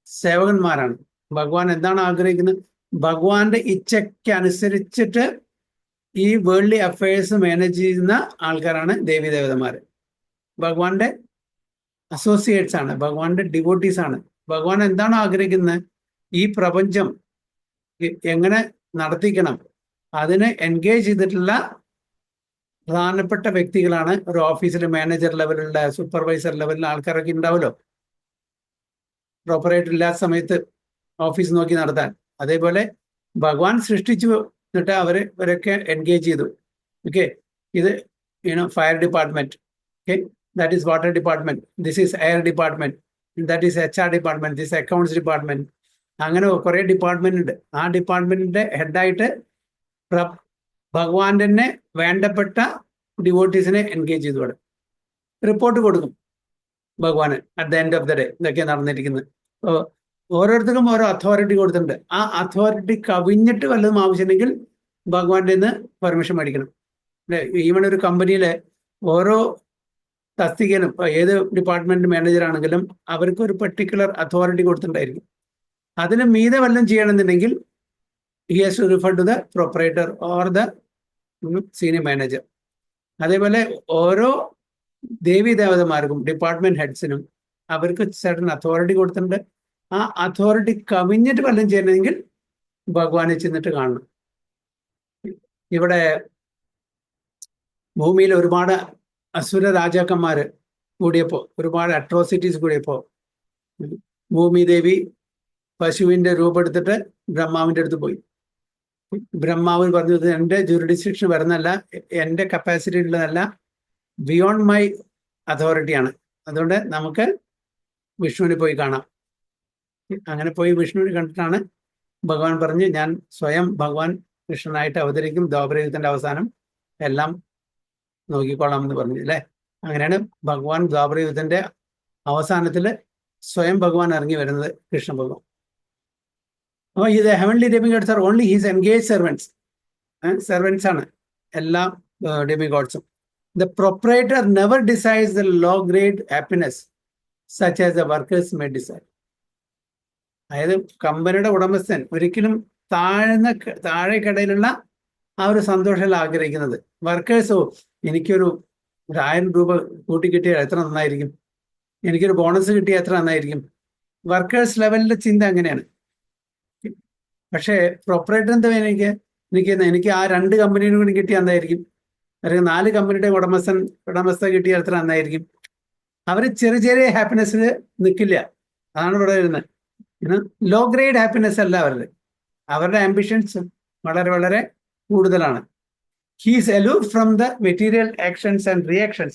സേവകന്മാരാണ്. ഭഗവാൻ എന്താണ് ആഗ്രഹിക്കുന്നത്? ഭഗവാന്റെ ഇച്ഛയ്ക്ക് അനുസരിച്ചിട്ട് ഈ വേൾഡ്ലി അഫയേഴ്സ് മാനേജ് ചെയ്യുന്ന ആൾക്കാരാണ് ദേവി ദേവതന്മാര്. ഭഗവാന്റെ അസോസിയേറ്റ്സ് ആണ്, ഭഗവാന്റെ ഡിവോട്ടീസ് ആണ്. ഭഗവാൻ എന്താണ് ആഗ്രഹിക്കുന്നത്? ഈ പ്രപഞ്ചം എങ്ങനെ നടത്തിക്കണം, അതിനെ എൻഗേജ് ചെയ്തിട്ടുള്ള പ്രധാനപ്പെട്ട വ്യക്തികളാണ്. ഒരു ഓഫീസിൽ മാനേജർ ലെവലുള്ള, സൂപ്പർവൈസർ ലെവലിലുള്ള ആൾക്കാരൊക്കെ ഉണ്ടാവുമല്ലോ, പ്രോപ്പറായിട്ട് ഇല്ലാത്ത സമയത്ത് ഓഫീസ് നോക്കി നടത്താൻ. അതേപോലെ ഭഗവാൻ സൃഷ്ടിച്ചു എന്നിട്ട് അവരൊക്കെ എൻഗേജ് ചെയ്തു. ഓക്കെ, ഇത് fire department, okay, that is water department, this is air department, that is HR department, this accounts department. അങ്ങനെ കുറെ ഡിപ്പാർട്ട്മെന്റ് ഉണ്ട്. ആ ഡിപ്പാർട്ട്മെന്റിന്റെ ഹെഡായിട്ട് ഭഗവാൻ തന്നെ വേണ്ടപ്പെട്ട ഡിവോട്ടീസിനെ എൻഗേജ് ചെയ്തോടെ റിപ്പോർട്ട് കൊടുക്കും ഭഗവാന് at the end of the day. ഇതൊക്കെ നടന്നിരിക്കുന്നത്. ഓരോരുത്തർക്കും ഓരോ അതോറിറ്റി കൊടുത്തിട്ടുണ്ട്. ആ അതോറിറ്റി കവിഞ്ഞിട്ട് വല്ലതും ആവശ്യമുണ്ടെങ്കിൽ ഭഗവാന്റെ നിന്ന് പെർമിഷൻ മേടിക്കണം. ഈവൺ ഒരു കമ്പനിയിലെ ഓരോ തസ്തികയിലും ഇപ്പൊ ഏത് ഡിപ്പാർട്ട്മെന്റ് മാനേജർ ആണെങ്കിലും അവർക്ക് ഒരു പെർട്ടിക്കുലർ അതോറിറ്റി കൊടുത്തിട്ടുണ്ടായിരിക്കും. അതിന് മീതെ വല്ലതും ചെയ്യണമെന്നുണ്ടെങ്കിൽ he has to refer to the proprietor or the senior manager. അതേപോലെ ഓരോ ദേവീ ദേവതമാർക്കും ഡിപ്പാർട്ട്മെന്റ് ഹെഡ്സിനും അവർക്ക് സർട്ടൻ അതോറിറ്റി കൊടുത്തിട്ടുണ്ട്. ആ അതോറിറ്റി കവിഞ്ഞിട്ട് വല്ലതും ചെയ്യണമെങ്കിൽ ഭഗവാനെ ചെന്നിട്ട് കാണണം. ഇവിടെ ഭൂമിയിൽ ഒരുപാട് അസുര രാജാക്കന്മാര് കൂടിയപ്പോൾ, ഒരുപാട് അട്രോസിറ്റീസ് കൂടിയപ്പോൾ ഭൂമി ദേവി പശുവിന്റെ രൂപം എടുത്തിട്ട് ബ്രഹ്മാവിന്റെ അടുത്ത് പോയി. ബ്രഹ്മാവ് പറഞ്ഞത് എൻ്റെ ജുറിഡിസ്ട്രിക്ഷൻ വരുന്നല്ല, എൻ്റെ കപ്പാസിറ്റി ഉള്ളതല്ല, ബിയോണ്ട് മൈ അതോറിറ്റിയാണ്. അതുകൊണ്ട് നമുക്ക് വിഷ്ണുവിനെ പോയി കാണാം. അങ്ങനെ പോയി വിഷ്ണുവിനെ കണ്ടിട്ടാണ് ഭഗവാൻ പറഞ്ഞ് ഞാൻ സ്വയം ഭഗവാൻ കൃഷ്ണനായിട്ട് അവതരിക്കും, ദ്വാപരയുഗത്തിന്റെ അവസാനം എല്ലാം നോക്കിക്കൊള്ളാം എന്ന് പറഞ്ഞു അല്ലേ. അങ്ങനെയാണ് ഭഗവാൻ ദ്വാപരയുഗത്തിന്റെ അവസാനത്തിൽ സ്വയം ഭഗവാൻ ഇറങ്ങി വരുന്നത്, കൃഷ്ണ ഭഗവാൻ. അപ്പോൾ ഇത് heavenly demigods are only his engage servants. Servants ആണ് എല്ലാ ഡെമിഗോഡ്സും. The proprietor never desires the low grade happiness such as the workers may desire. അതായത് കമ്പനിയുടെ ഉടമസ്ഥൻ ഒരിക്കലും താഴെക്കടയിലുള്ള ആ ഒരു സന്തോഷമല്ല ആഗ്രഹിക്കുന്നത്. വർക്കേഴ്സോ എനിക്കൊരു 1000 രൂപ കൂട്ടി കിട്ടിയാൽ എത്ര നന്നായിരിക്കും, എനിക്കൊരു ബോണസ് കിട്ടിയാൽ എത്ര നന്നായിരിക്കും. വർക്കേഴ്സ് ലെവലിലെ ചിന്ത അങ്ങനെയാണ്. പക്ഷേ പ്രൊപ്പറേറ്റർ എന്താ എനിക്ക് ആ 2 കമ്പനിയും കൂടി കിട്ടിയാൽ എന്തായിരിക്കും, അല്ലെങ്കിൽ 4 കമ്പനിയുടെ ഉടമസ്ഥ കിട്ടിയാൽ എത്ര നന്നായിരിക്കും. അവർ ചെറിയ ചെറിയ ഹാപ്പിനെസ്സിൽ നിൽക്കില്ല. അതാണ് ഇവിടെ വരുന്നത്. ലോ ഗ്രേഡ് ഹാപ്പിനെസ് അല്ല അവരുടെ ആംബിഷൻസ് വളരെ വളരെ കൂടുതലാണ്. He is aloof from the material actions and reactions.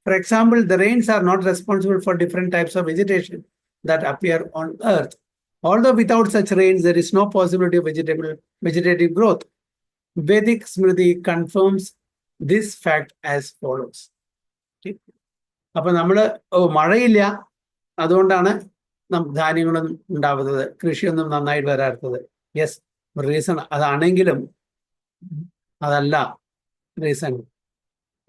For example, the rains are not responsible for different types of vegetation that appear on earth. Although without such rains, there is no possibility of vegetative growth. Vedic Smriti confirms this fact as follows. അപ്പൊ നമ്മള് മഴയില്ല, അതുകൊണ്ടാണ് ധാന്യങ്ങളൊന്നും ഉണ്ടാവുന്നത്, കൃഷിയൊന്നും നന്നായിട്ട് വരാത്തത്. യെസ്, റീസൺ അതാണെങ്കിലും അതല്ല റീസൺ.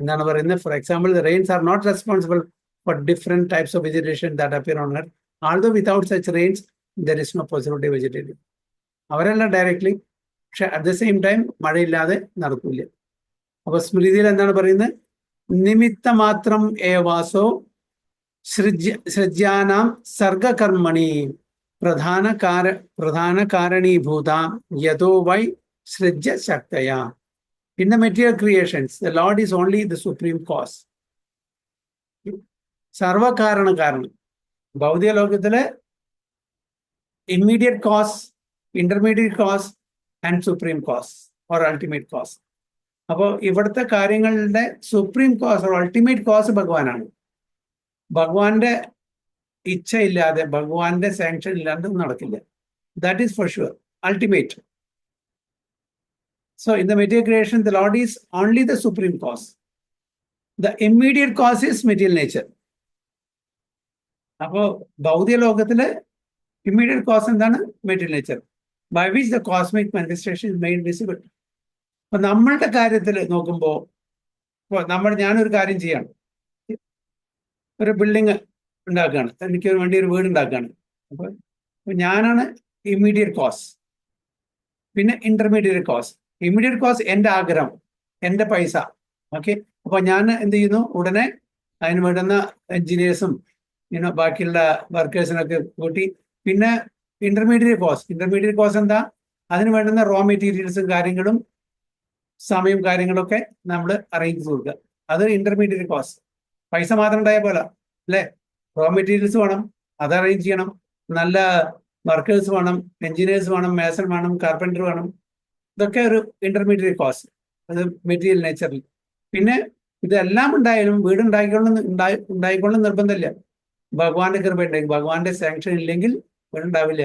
എന്താണ് പറയുന്നത്? For example, the rains are not responsible for different types of vegetation that appear on earth. Although without such rains, there is no possibility of vegetative. അവരല്ല ഡയറക്ട്ലി, പക്ഷെ അറ്റ് ദ സെയിം ടൈം മഴയില്ലാതെ നടക്കില്ല. അപ്പൊ സ്മൃതിയിൽ എന്താണ് പറയുന്നത്? നിമിത്ത മാത്രം ഏവാസോ സൃജ്യാനാം സർഗകർമ്മണി പ്രധാന കാരണീഭൂത യഥോ Y സൃജ്യ ശക്തയാ. In the material creations, the Lord is only the supreme cause. സർവകാരണ കാരണം. ഭൗതിക ലോകത്തിലെ immediate cause, intermediate cause and supreme cause or ultimate cause. അപ്പോൾ ഇവിടുത്തെ കാര്യങ്ങളുടെ supreme cause or ultimate cause ഭഗവാനാണ്. ഭഗവാന്റെ ഇച്ഛയില്ലാതെ, ഭഗവാന്റെ സാങ്ഷൻ ഇല്ലാതെ നടക്കില്ല. That is for sure ultimate. So in the material creation, the Lord is only the supreme cause. The immediate cause is material nature. അപ്പോൾ ഭൗതിക ലോകത്തിലെ ഇമ്മീഡിയറ്റ് കോസ് എന്താണ്? Material nature, by which the cosmic manifestation is made visible. അപ്പൊ നമ്മളുടെ കാര്യത്തിൽ നോക്കുമ്പോൾ, ഞാനൊരു കാര്യം ചെയ്യാണ്, ഒരു ബിൽഡിങ് ഉണ്ടാക്കുകയാണ്, എനിക്ക് വേണ്ടി ഒരു വീട് ഉണ്ടാക്കുകയാണ്. അപ്പോൾ ഞാനാണ് ഇമ്മീഡിയറ്റ് കോസ്. പിന്നെ ഇന്റർമീഡിയറ്റ് കോസ്. ഇമ്മീഡിയറ്റ് കോസ് എൻ്റെ ആഗ്രഹം, എൻ്റെ പൈസ. ഓക്കെ, അപ്പോൾ ഞാൻ എന്ത് ചെയ്യുന്നു? ഉടനെ അതിന് വേണ്ടുന്ന എൻജിനീയേഴ്സും ബാക്കിയുള്ള വർക്കേഴ്സിനൊക്കെ കൂട്ടി. പിന്നെ ഇന്റർമീഡിയറ്റ് കോസ് എന്താ? അതിന് വേണ്ടുന്ന റോ മെറ്റീരിയൽസും കാര്യങ്ങളും സമയം കാര്യങ്ങളൊക്കെ നമ്മൾ അറേഞ്ച് ചെയ്ത് കൊടുക്കുക. അത് ഇന്റർമീഡിയറ്റ് കോസ്. പൈസ മാത്രം ഉണ്ടായ പോലെ അല്ലേ? റോ മെറ്റീരിയൽസ് വേണം, അത് അറേഞ്ച് ചെയ്യണം, നല്ല വർക്കേഴ്സ് വേണം, എൻജിനീയേഴ്സ് വേണം, മേസൺ വേണം, കാർപ്പൻറ്റർ വേണം. ഇതൊക്കെ ഒരു ഇന്റർമീഡിയറ്റ് കോസ്, അത് മെറ്റീരിയൽ നേച്ചറിൽ. പിന്നെ ഇതെല്ലാം ഉണ്ടായാലും വീട് ഉണ്ടായിക്കൊള്ളും നിർബന്ധമില്ല. ഭഗവാന്റെ കൃപ ഉണ്ടെങ്കിൽ, ഭഗവാന്റെ സാങ്ഷൻ ഇല്ലെങ്കിൽ വീടുണ്ടാവില്ല.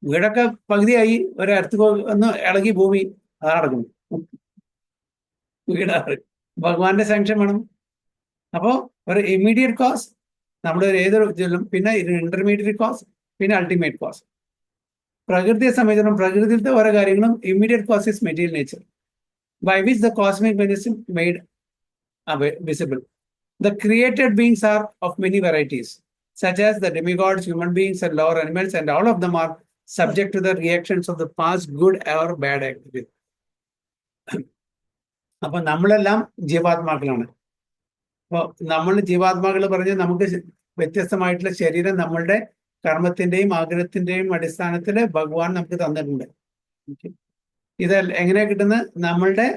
വീടൊക്കെ പകുതിയായി, ഒരടുത്ത് ഒന്ന് ഇളകി ഭൂമി, അതാണ് നടക്കുന്നു. വീടാണ്, ഭഗവാന്റെ സാങ്ഷൻ വേണം. അപ്പോൾ ഒരു ഇമ്മീഡിയറ്റ് കോസ് നമ്മുടെ ഏതൊരു ഇതിലും, പിന്നെ ഇന്റർമീഡിയറ്റ് കോസ്, പിന്നെ അൾട്ടിമേറ്റ് കോസ്. പ്രകൃതിയെ സംബന്ധിച്ചിടത്തോളം പ്രകൃതിയിലത്തെ ഓരോ കാര്യങ്ങളും immediate cause is material nature. by which the cosmic mechanism made visible. The created beings are of many varieties, such as the demigods, human beings, and lower animals, and all of them are subject to the reactions of the past good or bad activity. അപ്പൊ നമ്മളെല്ലാം ജീവാത്മാക്കളാണ്. അപ്പോൾ നമ്മൾ ജീവാത്മാക്കൾ പറഞ്ഞ് നമുക്ക് വ്യത്യസ്തമായിട്ടുള്ള ശരീരം നമ്മളുടെ കർമ്മത്തിന്റെയും ആഗ്രഹത്തിന്റെയും അടിസ്ഥാനത്തിൽ ഭഗവാൻ നമുക്ക് തന്നിട്ടുണ്ട്. ഇത് എങ്ങനെയാ കിട്ടുന്നത്? നമ്മളുടെ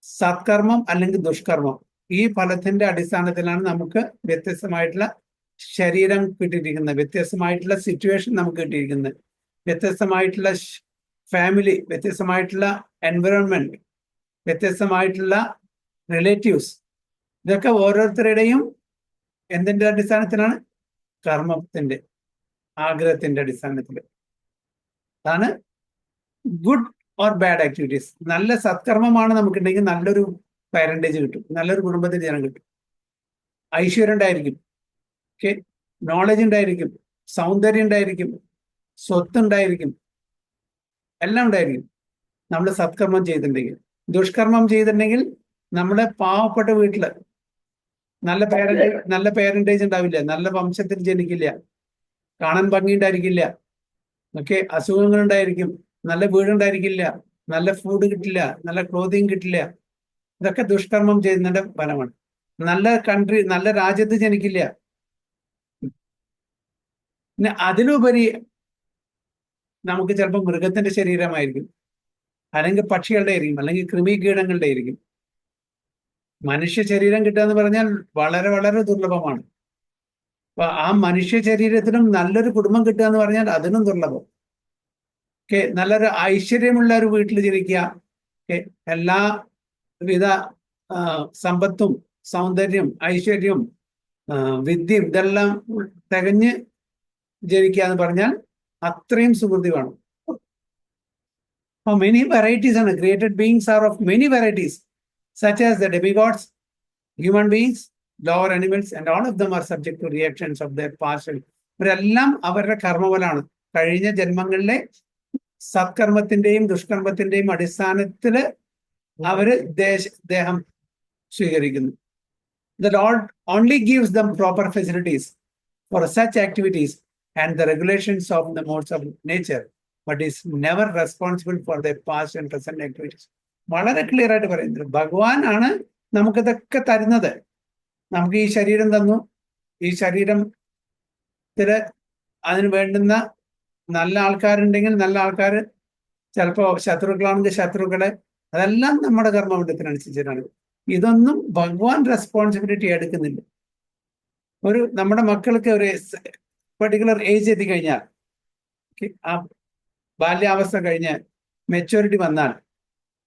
സത്കർമ്മം അല്ലെങ്കിൽ ദുഷ്കർമ്മം, ഈ ഫലത്തിന്റെ അടിസ്ഥാനത്തിലാണ് നമുക്ക് വ്യത്യസ്തമായിട്ടുള്ള ശരീരം കിട്ടിയിരിക്കുന്നത്, വ്യത്യസ്തമായിട്ടുള്ള സിറ്റുവേഷൻ നമുക്ക് കിട്ടിയിരിക്കുന്നത്, വ്യത്യസ്തമായിട്ടുള്ള ഫാമിലി, വ്യത്യസ്തമായിട്ടുള്ള എൻവയോൺമെന്റ്, വ്യത്യസ്തമായിട്ടുള്ള റിലേറ്റീവ്സ്. ഇതൊക്കെ ഓരോരുത്തരുടെയും എന്തിന്റെ അടിസ്ഥാനത്തിലാണ്? കർമ്മത്തിന്റെ, ആഗ്രഹത്തിന്റെ അടിസ്ഥാനത്തിൽ. അതാണ് ഗുഡ് ഓർ ബാഡ് ആക്ടിവിറ്റീസ്. നല്ല സത്കർമ്മമാണ് നമുക്കുണ്ടെങ്കിൽ നല്ലൊരു പാരന്റേജ് കിട്ടും, നല്ലൊരു കുടുംബത്തിൽ ജനം കിട്ടും, ഐശ്വര്യം ഉണ്ടായിരിക്കും, ഓക്കെ, നോളജ് ഉണ്ടായിരിക്കും, സൗന്ദര്യം ഉണ്ടായിരിക്കും, സ്വത്ത് ഉണ്ടായിരിക്കും, എല്ലാം ഉണ്ടായിരിക്കും നമ്മൾ സത്കർമ്മം ചെയ്തിട്ടുണ്ടെങ്കിൽ. ദുഷ്കർമ്മം ചെയ്തിട്ടുണ്ടെങ്കിൽ നമ്മുടെ പാവപ്പെട്ട വീട്ടില് നല്ല പേരന്റേജ് ഉണ്ടാവില്ല, നല്ല വംശത്തിൽ ജനിക്കില്ല, കാണാൻ ഭംഗി ഉണ്ടായിരിക്കില്ല, ഓക്കെ, അസുഖങ്ങൾ ഉണ്ടായിരിക്കും, നല്ല വീടുണ്ടായിരിക്കില്ല, നല്ല ഫുഡ് കിട്ടില്ല, നല്ല ക്ലോത്തിങ് കിട്ടില്ല. ഇതൊക്കെ ദുഷ്കർമ്മം ചെയ്യുന്നതിന്റെ ഫലമാണ്. നല്ല കൺട്രി, നല്ല രാജ്യത്ത് ജനിക്കില്ല. പിന്നെ അതിലുപരി നമുക്ക് ചിലപ്പോൾ മൃഗത്തിന്റെ ശരീരമായിരിക്കും, അല്ലെങ്കിൽ പക്ഷികളുടെ ആയിരിക്കും, അല്ലെങ്കിൽ കൃമികീടങ്ങളുടെ ആയിരിക്കും. മനുഷ്യ ശരീരം കിട്ടുക എന്ന് പറഞ്ഞാൽ വളരെ വളരെ ദുർലഭമാണ്. അപ്പൊ ആ മനുഷ്യ ശരീരത്തിനും നല്ലൊരു കുടുംബം കിട്ടുക എന്ന് പറഞ്ഞാൽ അതിനും ദുർലഭം. ഓക്കെ, നല്ലൊരു ഐശ്വര്യമുള്ള ഒരു വീട്ടിൽ ജനിക്കുക, ഓക്കെ, എല്ലാവിധ സമ്പത്തും സൗന്ദര്യം ഐശ്വര്യം വിദ്യയും ഇതെല്ലാം തികഞ്ഞ് ജനിക്കുക എന്ന് പറഞ്ഞാൽ അത്രയും സുഹൃതി വേണം. മെനി വെറൈറ്റീസ് ആണ്. Created beings are of many varieties, such as the demigods, human beings, lower animals, and all of them are subject to reactions of their past. ഇവരെല്ലാം അവരുടെ കർമ്മഫലമാണ്. കഴിഞ്ഞ ജന്മങ്ങളിലെ സത്കർമ്മത്തിന്റെയും ദുഷ്കർമ്മത്തിന്റെയും അടിസ്ഥാനത്തിൽ അവര് ദേഹം സ്വീകരിക്കുന്നു. The Lord only gives them proper facilities for such activities and the regulations of the modes of nature, but is never responsible for their past and present activities. വളരെ ക്ലിയർ ആയിട്ട് പറയുന്നത് ഭഗവാൻ ആണ് നമുക്കിതൊക്കെ തരുന്നത്. നമുക്ക് ഈ ശരീരം തന്നു, ഈ ശരീരത്തില് അതിന് വേണ്ടുന്ന നല്ല ആൾക്കാരുണ്ടെങ്കിൽ നല്ല ആൾക്കാർ, ചിലപ്പോൾ ശത്രുക്കളാണെങ്കിൽ ശത്രുക്കളെ, അതെല്ലാം നമ്മുടെ കർമ്മബന്ധത്തിനനുസരിച്ചിട്ടാണ്. ഇതൊന്നും ഭഗവാൻ റെസ്പോൺസിബിലിറ്റി എടുക്കുന്നില്ല. നമ്മുടെ മക്കൾക്ക് ഒരു പെർട്ടിക്കുലർ ഏജ് എത്തിക്കഴിഞ്ഞാൽ, ആ ബാല്യാവസ്ഥ കഴിഞ്ഞ് മെച്യൂരിറ്റി വന്നാൽ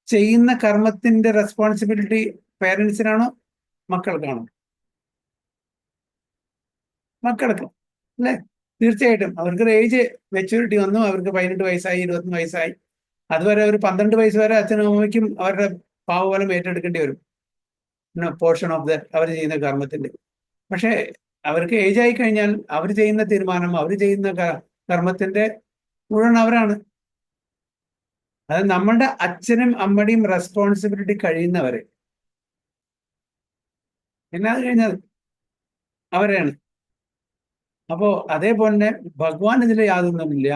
ചെയ്യുന്ന കർമ്മത്തിന്റെ റെസ്പോൺസിബിലിറ്റി പേരൻസിനാണോ മക്കൾക്കാണോ? മക്കൾക്ക് അല്ലേ? തീർച്ചയായിട്ടും. അവർക്കൊരു ഏജ് മെച്യൂരിറ്റി വന്നു, അവർക്ക് 18 വയസ്സായി, 21 വയസ്സായി, അതുവരെ ഒരു 12 വയസ്സ് വരെ അച്ഛനും അമ്മയ്ക്കും അവരുടെ പാവഫലം ഏറ്റെടുക്കേണ്ടി വരും, പോർഷൻ ഓഫ് ദാറ്റ് അവർ ചെയ്യുന്ന കർമ്മത്തിന്റെ. പക്ഷെ അവർക്ക് ഏജ് ആയി കഴിഞ്ഞാൽ അവർ ചെയ്യുന്ന തീരുമാനം, അവർ ചെയ്യുന്ന കർമ്മത്തിന്റെ മുഴുവൻ അവരാണ്. അത് നമ്മളുടെ അച്ഛനും അമ്മയുടെയും റെസ്പോൺസിബിലിറ്റി കഴിയുന്നവരെ, പിന്നെ അത് കഴിഞ്ഞാൽ അവരെയാണ്. അപ്പോ അതേപോലെ തന്നെ ഭഗവാൻ ഇതിൽ യാതൊന്നുമില്ല.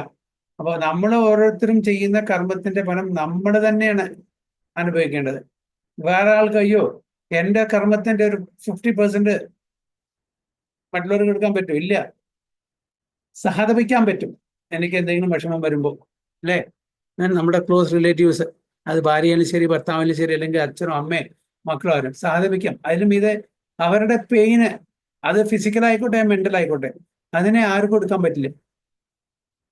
അപ്പോൾ നമ്മൾ ഓരോരുത്തരും ചെയ്യുന്ന കർമ്മത്തിന്റെ ഫലം നമ്മൾ തന്നെയാണ് അനുഭവിക്കേണ്ടത്. വേറെ ആൾക്ക് അയ്യോ എൻ്റെ കർമ്മത്തിന്റെ ഒരു 50% മറ്റുള്ളവർക്ക് എടുക്കാൻ പറ്റും? ഇല്ല. സഹതപിക്കാൻ പറ്റും എനിക്ക് എന്തെങ്കിലും വിഷമം വരുമ്പോൾ, അല്ലേ? നമ്മുടെ ക്ലോസ് റിലേറ്റീവ്സ്, അത് ഭാര്യയാലും ശരി, ഭർത്താവിനും ശരി, അല്ലെങ്കിൽ അച്ഛനോ അമ്മയോ മക്കളോ ആരും സഹതപിക്കാം. അതിലും ഇത് അവരുടെ പെയിന്, അത് ഫിസിക്കലായിക്കോട്ടെ മെന്റൽ ആയിക്കോട്ടെ, അതിനെ ആർക്കും കൊടുക്കാൻ പറ്റില്ല.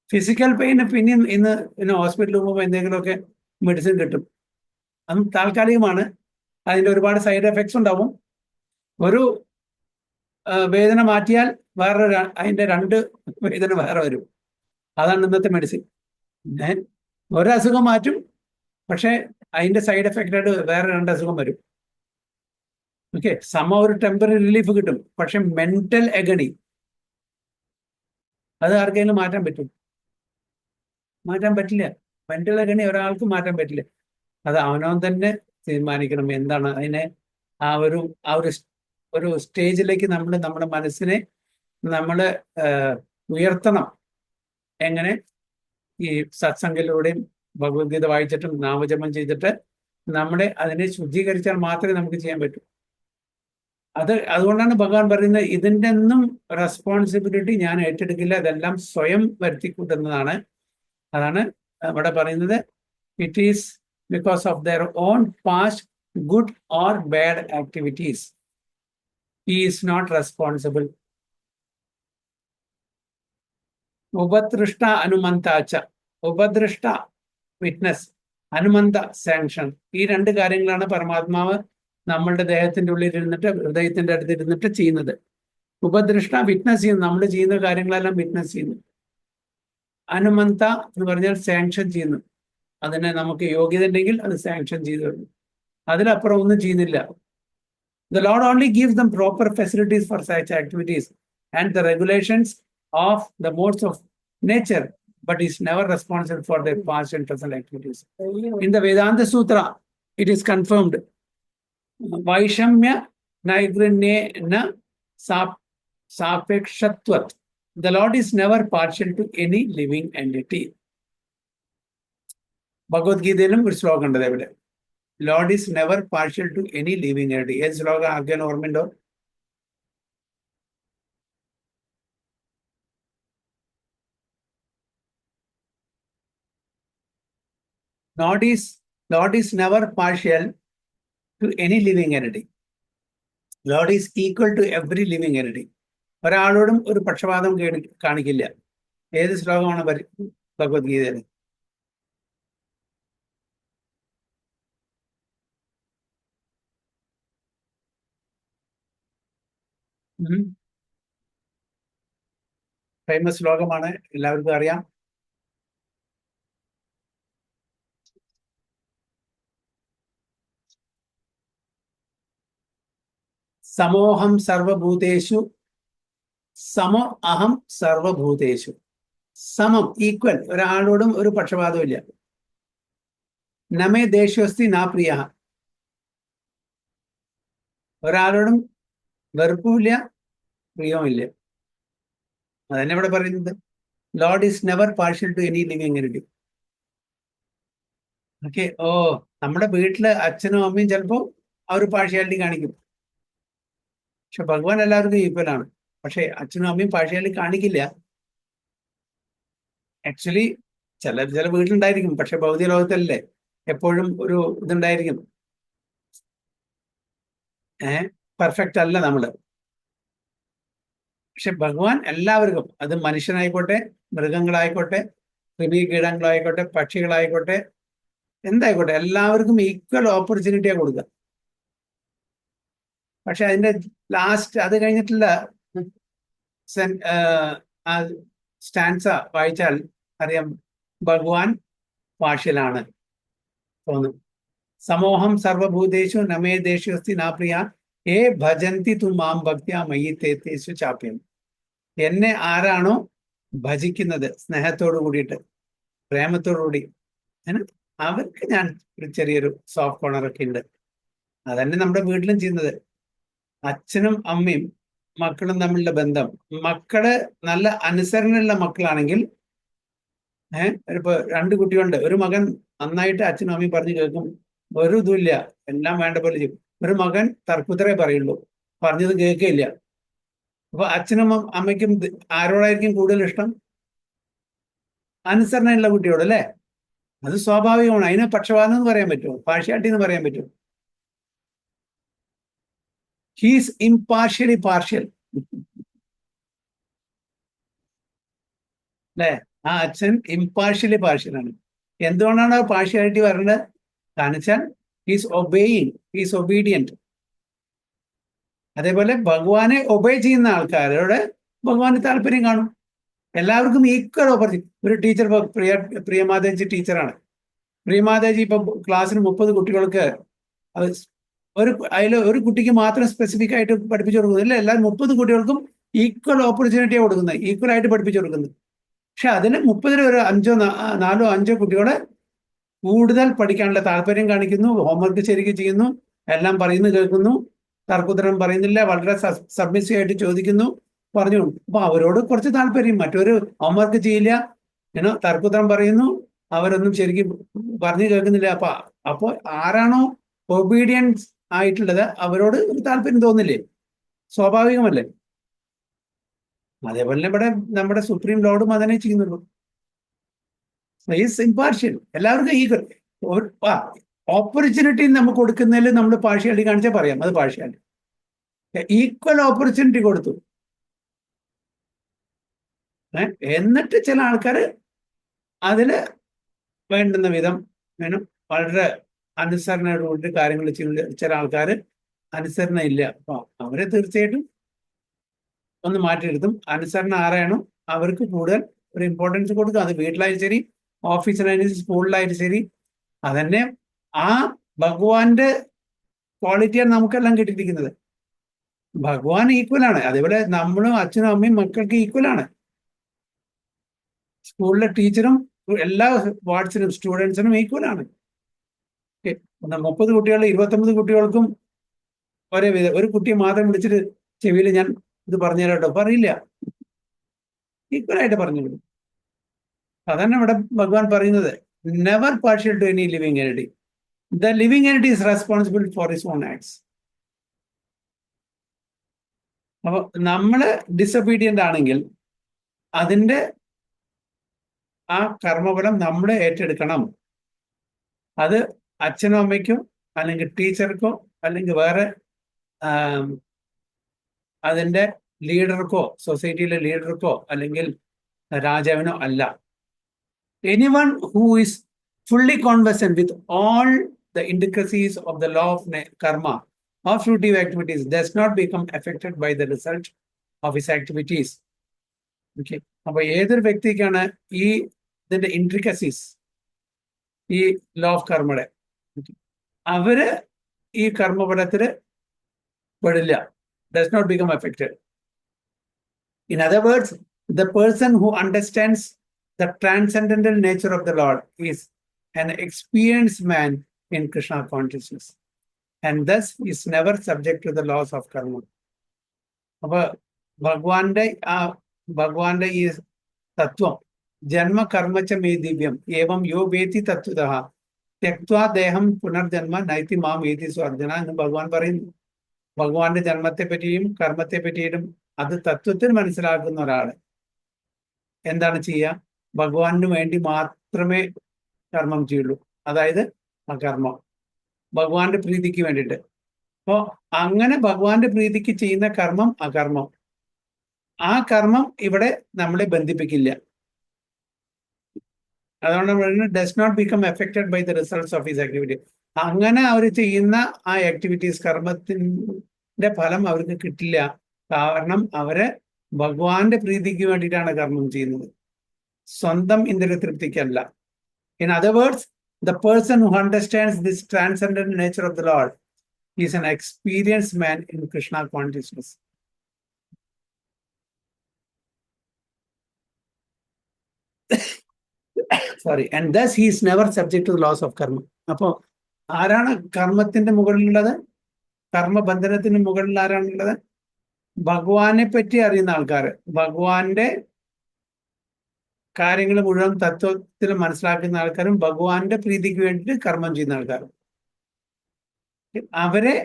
ഫിസിക്കൽ പെയിന് പിന്നെ ഇന്ന് ഹോസ്പിറ്റലിൽ പോകുമ്പോൾ എന്തെങ്കിലുമൊക്കെ മെഡിസിൻ കിട്ടും, അതും താൽക്കാലികമാണ്. അതിൻ്റെ ഒരുപാട് സൈഡ് എഫക്ട്സ് ഉണ്ടാവും. ഒരു വേദന മാറ്റിയാൽ അതിൻ്റെ 2 വേദന വേറെ വരും. അതാണ് ഇന്നത്തെ മെഡിസിൻ. ഒരസുഖം മാറ്റും, പക്ഷെ അതിന്റെ സൈഡ് എഫക്റ്റ് ആയിട്ട് വേറെ 2 അസുഖം വരും. ഓക്കെ, ഒരു ടെമ്പററി റിലീഫ് കിട്ടും, പക്ഷെ മെന്റൽ എഗണി അത് ആർക്കെങ്കിലും മാറ്റാൻ പറ്റും? മാറ്റാൻ പറ്റില്ല. മെന്റൽ എഗണി ഒരാൾക്ക് മാറ്റാൻ പറ്റില്ല. അത് അവനവൻ തന്നെ തീരുമാനിക്കണം എന്താണ് അതിനെ ആ ഒരു ഒരു സ്റ്റേജിലേക്ക് നമ്മൾ നമ്മുടെ മനസ്സിനെ നമ്മൾ ഉയർത്തണം. എങ്ങനെ? ഈ സത്സംഗത്തിലൂടെയും ഭഗവത്ഗീത വായിച്ചിട്ടും നാമജപം ചെയ്തിട്ട് നമ്മളെ അതിനെ ശുദ്ധീകരിച്ചാൽ മാത്രമേ നമുക്ക് ചെയ്യാൻ പറ്റൂ. അതുകൊണ്ടാണ് ഭഗവാൻ പറയുന്നത്, ഇതിൻ്റെ ഒന്നും റെസ്പോൺസിബിലിറ്റി ഞാൻ ഏറ്റെടുക്കില്ല, അതെല്ലാം സ്വയം വരുത്തിക്കൂട്ടുന്നതാണ്. അതാണ് ഇവിടെ പറയുന്നത്, it is because of their own past good or bad activities he is not responsible. ഉപദൃഷ്ട അനുമന്താച്ച, ഉപദൃഷ്ട വിറ്റ്നസ്, അനുമന്ത സാങ്ഷൻ, ഈ രണ്ട് കാര്യങ്ങളാണ് പരമാത്മാവ് നമ്മളുടെ ദേഹത്തിന്റെ ഉള്ളിൽ ഇരുന്നിട്ട് ഹൃദയത്തിന്റെ അടുത്ത് ഇരുന്നിട്ട് ചെയ്യുന്നത്. ഉപദൃഷ്ട വിറ്റ്നസ് ചെയ്യുന്നു, നമ്മൾ ചെയ്യുന്ന കാര്യങ്ങളെല്ലാം വിറ്റ്നസ് ചെയ്യുന്നു. അനുമന്ത എന്ന് പറഞ്ഞാൽ സാങ്ഷൻ ചെയ്യുന്നു, അതിനെ നമുക്ക് യോഗ്യത ഉണ്ടെങ്കിൽ അത് സാങ്ഷൻ ചെയ്തു തരുന്നു. അതിലപ്പുറം ഒന്നും ചെയ്യുന്നില്ല. The Lord only gives them proper facilities for such activities and the regulations of the modes of nature, but is never responsible for their past and present activities. In the Vedanta Sutra, it is confirmed, Vaishamya Naigranyena Sapekshatvat. The Lord is never partial to any living entity. Bhagavad Gita ഒരു ശ്ലോകം ഉണ്ട് ഇവിടെ, Lord is never partial to any living entity. ഏത് ശ്ലോകം ആർക്കും ഓർമ്മയുണ്ടോ? Lord is never partial to any living entity. Lord is equal to every living entity. ഒരാളോടും ഒരു പക്ഷപാതം കാണിക്കില്ല. ഏത് ശ്ലോകമാണ് ഭഗവത്ഗീതയിൽ? ഫേമസ് ശ്ലോകമാണ്, എല്ലാവർക്കും അറിയാം. സമോഹം സർവഭൂതേഷു സമോ അഹം സർവഭൂതേഷു. സമം, ഈക്വൽ, ഒരാളോടും ഒരു പക്ഷപാതവും ഇല്ല. നമേ ദേഷ്യോസ്തി നാ പ്രിയ, ഒരാളോടും വെറുപ്പുമില്ല പ്രിയവുമില്ല. അതന്നെ ഇവിടെ പറയുന്നത്. Lord is never partial to any living entity. Okay. നമ്മുടെ വീട്ടില് അച്ഛനും അമ്മയും ചിലപ്പോൾ അവർ പാർഷ്യാലിറ്റി കാണിക്കും, പക്ഷെ ഭഗവാൻ എല്ലാവർക്കും ഈക്വൽ ആണ്. പക്ഷെ അച്ഛനും അമ്മയും പാർഷ്യാലിറ്റി കാണിക്കില്ല. ആക്ച്വലി ചില വീട്ടിലുണ്ടായിരിക്കും, പക്ഷെ ഭൗതിക ലോകത്തല്ലേ എപ്പോഴും ഒരു ഇതുണ്ടായിരിക്കും. പെർഫെക്റ്റ് അല്ല നമ്മള്. പക്ഷെ ഭഗവാൻ എല്ലാവർക്കും, അത് മനുഷ്യനായിക്കോട്ടെ, മൃഗങ്ങളായിക്കോട്ടെ, കീടങ്ങളായിക്കോട്ടെ, പക്ഷികളായിക്കോട്ടെ, എന്തായിക്കോട്ടെ, എല്ലാവർക്കും ഈക്വൽ ഓപ്പർച്യൂണിറ്റിയാണ് കൊടുക്കുക. പക്ഷെ അതിന്റെ ലാസ്റ്റ്, അത് കഴിഞ്ഞിട്ടുള്ള സ്റ്റാൻസ വായിച്ചാൽ അറിയാം ഭഗവാൻ പാർഷ്യലാണ് തോന്നും. സമോഹം സർവഭൂതേഷു നമേ ദേഷ്യോസ്തി നാ പ്രിയ ഏ ഭജന്തി തു മാം ഭക്ത്യാ മയി തേഷു ചാപ്യം. എന്നെ ആരാണോ ഭജിക്കുന്നത് സ്നേഹത്തോടു കൂടിയിട്ട്, പ്രേമത്തോടു കൂടി, അവർക്ക് ഞാൻ ഒരു ചെറിയൊരു സോഫ്റ്റ് കോർണറൊക്കെ ഉണ്ട്. അതന്നെ നമ്മുടെ വീട്ടിലും ചെയ്യുന്നത്. അച്ഛനും അമ്മയും മക്കളും തമ്മിലുള്ള ബന്ധം, മക്കള് നല്ല അനുസരണയുള്ള മക്കളാണെങ്കിൽ, ഇപ്പൊ 2 കുട്ടികളുണ്ട്, ഒരു മകൻ നന്നായിട്ട് അച്ഛനും അമ്മയും പറഞ്ഞു കേൾക്കും, ഒരു ഇതുമില്ല, എല്ലാം വേണ്ട പോലെ ചെയ്യും. ഒരു മകൻ തർക്കുത്തരേ പറയുള്ളൂ, പറഞ്ഞത് കേൾക്കില്ല. അപ്പൊ അച്ഛനും അമ്മയ്ക്കും ആരോടായിരിക്കും കൂടുതൽ ഇഷ്ടം? അനുസരണയുള്ള കുട്ടിയോട്, അല്ലേ? അത് സ്വാഭാവികമാണ്. അതിനെ പക്ഷപാതം എന്ന് പറയാൻ പറ്റുമോ? പാർഷ്യാലിറ്റി എന്ന് പറയാൻ പറ്റുമോ? ഹീസ് ഇംപാർഷ്യലി പാർഷ്യൽ, അല്ലേ? ആ അച്ഛൻ ഇംപാർഷ്യലി പാർഷ്യലാണ്. എന്തുകൊണ്ടാണ് ആ പാർഷ്യാലിറ്റി പറയുന്നത്? കാരണം വെച്ചാൽ ഹീസ് ഒബേയിങ്, ഹീസ് ഒബീഡിയന്റ്. അതേപോലെ ഭഗവാനെ ഒബേ ചെയ്യുന്ന ആൾക്കാരോട് ഭഗവാന് താല്പര്യം കാണും. എല്ലാവർക്കും ഈക്വൽ ഓപ്പർച്യൂണിറ്റി. ഒരു ടീച്ചർ, പ്രിയമാതാജി ടീച്ചറാണ്. പ്രിയമാതാജി ഇപ്പൊ ക്ലാസ്സിൽ 30 കുട്ടികൾക്ക് അതിൽ ഒരു കുട്ടിക്ക് മാത്രം സ്പെസിഫിക് ആയിട്ട് പഠിപ്പിച്ചു കൊടുക്കുന്നത് ഇല്ല, എല്ലാ 30 കുട്ടികൾക്കും ഈക്വൽ ഓപ്പർച്യൂണിറ്റിയാണ് കൊടുക്കുന്നത്, ഈക്വൽ ആയിട്ട് പഠിപ്പിച്ചു കൊടുക്കുന്നത്. പക്ഷെ അതിന് 30 ഒരു 4 5 കുട്ടികളെ കൂടുതൽ പഠിക്കാനുള്ള താല്പര്യം കാണിക്കുന്നു, ഹോംവർക്ക് ശരിക്കും ചെയ്യുന്നു, എല്ലാം പറയുന്നു കേൾക്കുന്നു, തർക്കുത്തരം പറയുന്നില്ല, വളരെ സബ്മിസീവ് ആയിട്ട് ചോദിക്കുന്നു, പറഞ്ഞു. അപ്പൊ അവരോട് കുറച്ച് താല്പര്യം. മറ്റൊരു ഹോംവർക്ക് ചെയ്യില്ല, തർക്കുത്തരം പറയുന്നു, അവരൊന്നും ശരിക്കും പറഞ്ഞു കേൾക്കുന്നില്ല. അപ്പൊ ആരാണോ ഒബീഡിയൻസ് ആയിട്ടുള്ളത് അവരോട് ഒരു താല്പര്യം തോന്നില്ലേ? സ്വാഭാവികമല്ലേ? അതേപോലെ ഇവിടെ നമ്മുടെ സുപ്രീം ലോർഡും അതിനെ ചെയ്യുന്നുള്ളൂ. ഈസ് ഇമ്പാർഷ്യൽ, എല്ലാവർക്കും ഈക്വൽ. ഓപ്പർച്യൂണിറ്റി നമുക്ക് കൊടുക്കുന്നതിൽ നമ്മൾ പാർഷ്യാലിറ്റി കാണിച്ചാൽ പറയാം അത് പാർഷ്യാലിറ്റി. ഈക്വൽ ഓപ്പർച്യൂണിറ്റി കൊടുത്തു. എന്നിട്ട് ചില ആൾക്കാർ അതില് വേണ്ടുന്ന വിധം വളരെ അനുസരണയോടുകൂടി കാര്യങ്ങൾ ചെയ്യുന്ന ചില ആൾക്കാർ അനുസരണ ഇല്ല. അപ്പൊ അവരെ തീർച്ചയായിട്ടും ഒന്ന് മാറ്റിയെടുത്തും. അനുസരണ ആരാണോ അവർക്ക് കൂടുതൽ ഒരു ഇമ്പോർട്ടൻസ് കൊടുക്കും. അത് വീട്ടിലായാലും ശരി, ഓഫീസിലായാലും സ്കൂളിലായാലും ശരി. അതന്നെ ആ ഭഗവാന്റെ ക്വാളിറ്റിയാണ് നമുക്കെല്ലാം കിട്ടിയിരിക്കുന്നത്. ഭഗവാൻ ഈക്വൽ ആണ്. അതേപോലെ നമ്മളും അച്ഛനും അമ്മയും മക്കൾക്ക് ഈക്വൽ ആണ്. സ്കൂളിലെ ടീച്ചറും എല്ലാ വാർഡ്സിനും സ്റ്റുഡൻസിനും ഈക്വൽ ആണ്. 30 കുട്ടികൾ 29 കുട്ടികൾക്കും ഒരേ വിധം. ഒരു കുട്ടിയെ മാത്രം വിളിച്ചിട്ട് ചെവിയിൽ ഞാൻ ഇത് പറഞ്ഞു തരാട്ടോ പറയില്ല, ഈക്വൽ ആയിട്ട് പറഞ്ഞു കൊടുക്കും. അതാണ് ഇവിടെ ഭഗവാൻ പറയുന്നത്, never partial to any living entity. The living entity is responsible for his own acts. അപ്പൊ നമ്മള് ഡിസൊബീഡിയന്റ് ആണെങ്കിൽ അതിന്റെ ആ കർമ്മഫലം നമ്മൾ ഏറ്റെടുക്കണം. അത് അച്ഛനോ അമ്മയ്ക്കോ അല്ലെങ്കിൽ ടീച്ചർക്കോ അല്ലെങ്കിൽ വേറെ അതിന്റെ ലീഡർക്കോ സൊസൈറ്റിയിലെ ലീഡർക്കോ അല്ലെങ്കിൽ രാജാവിനോ അല്ല. Anyone who is fully conversant with all the intricacies of the law of karma of fruitive activities does not become affected by the result of his activities. Okay, അപ്പൊ ഏതൊരു വ്യക്തിക്കാണ് ഈ ഇതിന്റെ ഇൻട്രിക്കസീസ്, ഈ ലോ ഓഫ് കർമ്മയുടെ, അവര് ഈ കർമ്മഫലത്തില് പെടില്ല, does not become affected. In other words, the person who understands the transcendental nature of the Lord is an experienced man in Krishna consciousness, and thus is never subject to the laws of karma. അപ്പൊ ഭഗവാന്റെ ഈ തത്വം, ജന്മ കർമ്മച്ച മേ ദിവ്യം ഏവം യോ വേത്തി തത്വതഃ ത്യക്ത്വാ ദേഹം പുനർജന്മ നൈതി മാം ഏതി സ്വർജന എന്ന് ഭഗവാൻ പറയുന്നു. ഭഗവാന്റെ ജന്മത്തെ പറ്റിയും കർമ്മത്തെ പറ്റിയിട്ടും അത് തത്വത്തിൽ മനസ്സിലാക്കുന്ന ഒരാള് എന്താണ് ചെയ്യുക? ഭഗവാന് വേണ്ടി മാത്രമേ കർമ്മം ചെയ്യുള്ളൂ. അതായത് ആ കർമ്മം ഭഗവാന്റെ പ്രീതിക്ക് വേണ്ടിയിട്ട്. അപ്പോ അങ്ങനെ ഭഗവാന്റെ പ്രീതിക്ക് ചെയ്യുന്ന കർമ്മം അകർമ്മം. ആ കർമ്മം ഇവിടെ നമ്മളെ ബന്ധിപ്പിക്കില്ല. അതുകൊണ്ട് പറയുന്നത് does not become affected by the results of his activity. അങ്ങനെ അവർ ചെയ്യുന്ന ആ ആക്ടിവിറ്റീസ്, കർമ്മത്തിന്റെ ഫലം അവർക്ക് കിട്ടില്ല. കാരണം അവര് ഭഗവാന്റെ പ്രീതിക്ക് വേണ്ടിയിട്ടാണ് കർമ്മം ചെയ്യുന്നത്, സ്വന്തം ഇന്ദ്രിയ തൃപ്തിക്കല്ല. In other words, the person who understands this transcendent nature of the Lord is an experienced man in Krishna consciousness. Sorry, and thus he is never subject to the laws of karma. അപ്പോ ആരാണ് കർമ്മത്തിന്റെ മുകളിലുള്ളത്? കർമ്മബന്ധനത്തിന് മുകളിൽ ആരാണുള്ളത്? ഭഗവാനെ പറ്റി അറിയുന്ന ആൾക്കാർ, ഭഗവാന്റെ കാര്യങ്ങൾ മുഴുവൻ തത്വത്തിൽ മനസ്സിലാക്കുന്ന ആൾക്കാരും ഭഗവാന്റെ പ്രീതിക്ക് വേണ്ടിയിട്ട് കർമ്മം ചെയ്യുന്ന ആൾക്കാരും, അവരെ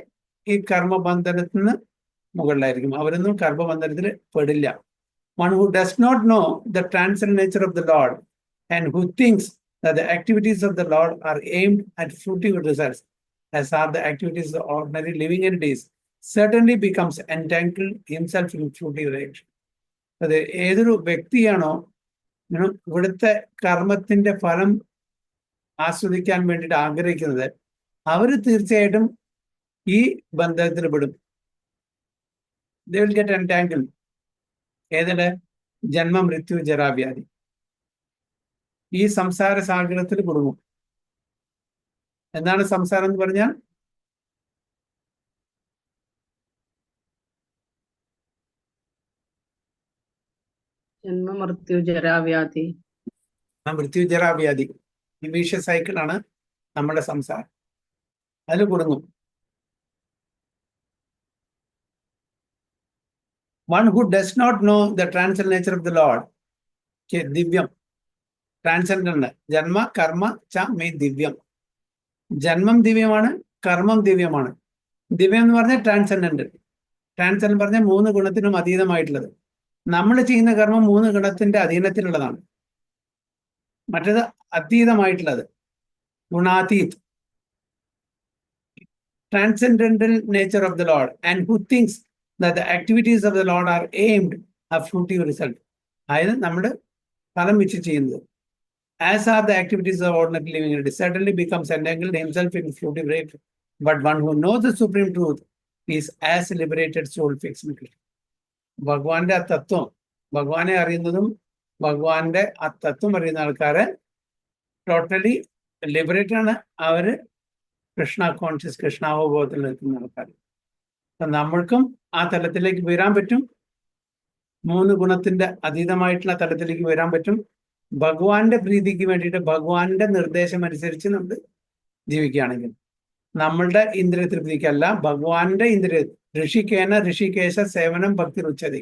ഈ കർമ്മബന്ധനത്തിന് മുകളിലായിരിക്കും. അവരൊന്നും കർമ്മബന്ധനത്തിൽ പെടില്ല. One who does not know the transcendent nature of the Lord and who thinks that the activities of the Lord are aimed at fruitive results, as are the activities of ordinary living entities, certainly becomes entangled himself in fruitive action. അത് ഏതൊരു വ്യക്തിയാണോ ഇവിടുത്തെ കർമ്മത്തിന്റെ ഫലം ആസ്വദിക്കാൻ വേണ്ടിയിട്ട് ആഗ്രഹിക്കുന്നത്, അവര് തീർച്ചയായിട്ടും ഈ ബന്ധത്തിൽ പെടും. They will get entangled. ഏതില്? ജന്മ മൃത്യു ജരാവ്യാധി, ഈ സംസാര സാഗരത്തിൽ കുടുങ്ങും. എന്താണ് സംസാരം എന്ന് പറഞ്ഞാൽ? ജന്മ മൃത്യു ജരാവ്യാധി. മൃത്യു ജരാവ്യാധി. ഈ വിഷ്യസ് സൈക്കിളാണ് നമ്മുടെ സംസാരം. അതിൽ കുടുങ്ങും. One who does not know the transcendental nature of the Lord, ദിവ്യം, ട്രാൻസെൻഡന്റ്, ജന്മ കർമ്മ ച മേ ദിവ്യം. ജന്മം ദിവ്യമാണ്, കർമ്മം ദിവ്യമാണ്. ദിവ്യം എന്ന് പറഞ്ഞാൽ ട്രാൻസെൻഡന്റ്. ട്രാൻസെൻഡന്റ് പറഞ്ഞാൽ 3 ഗുണത്തിനും അതീതമായിട്ടുള്ളത്. നമ്മൾ ചെയ്യുന്ന കർമ്മം 3 ഗുണത്തിന്റെ അധീനത്തിലുള്ളതാണ്. മറ്റേത് അതീതമായിട്ടുള്ളത്, ഗുണാതീത്. Transcendental nature of the Lord, and who thinks that the activities of the Lord are aimed at fruitive result. അതായത് നമ്മൾ ഫലം വെച്ച് ചെയ്യുന്നത്. As are the activities of ordinary living, it certainly becomes entangled himself in fruitive result. But one who knows the supreme truth is as liberated soul fixed. ഭഗവാന്റെ ആ തത്വം, ഭഗവാനെ അറിയുന്നതും ഭഗവാന്റെ ആ തത്വം അറിയുന്ന ആൾക്കാരെ ടോട്ടലി ലിബറേറ്റഡ് ആണ്. അവര് കൃഷ്ണ കോൺഷ്യസ്, കൃഷ്ണാവബോധത്തിൽ നിൽക്കുന്ന ആൾക്കാർ. അപ്പൊ നമ്മൾക്കും ആ തലത്തിലേക്ക് വരാൻ പറ്റും. 3 ഗുണത്തിന്റെ അതീതമായിട്ടുള്ള തലത്തിലേക്ക് വരാൻ പറ്റും. ഭഗവാന്റെ പ്രീതിക്ക് വേണ്ടിയിട്ട് ഭഗവാന്റെ നിർദ്ദേശം അനുസരിച്ച് നമ്മൾ ജീവിക്കുകയാണെങ്കിൽ, നമ്മളുടെ ഇന്ദ്രിയ തൃപ്തിക്കല്ല, ഭഗവാന്റെ ഇന്ദ്രിയ ഋഷിക്കേന ഋഷികേശ സേവനം ഭക്തി രുച്യതേ.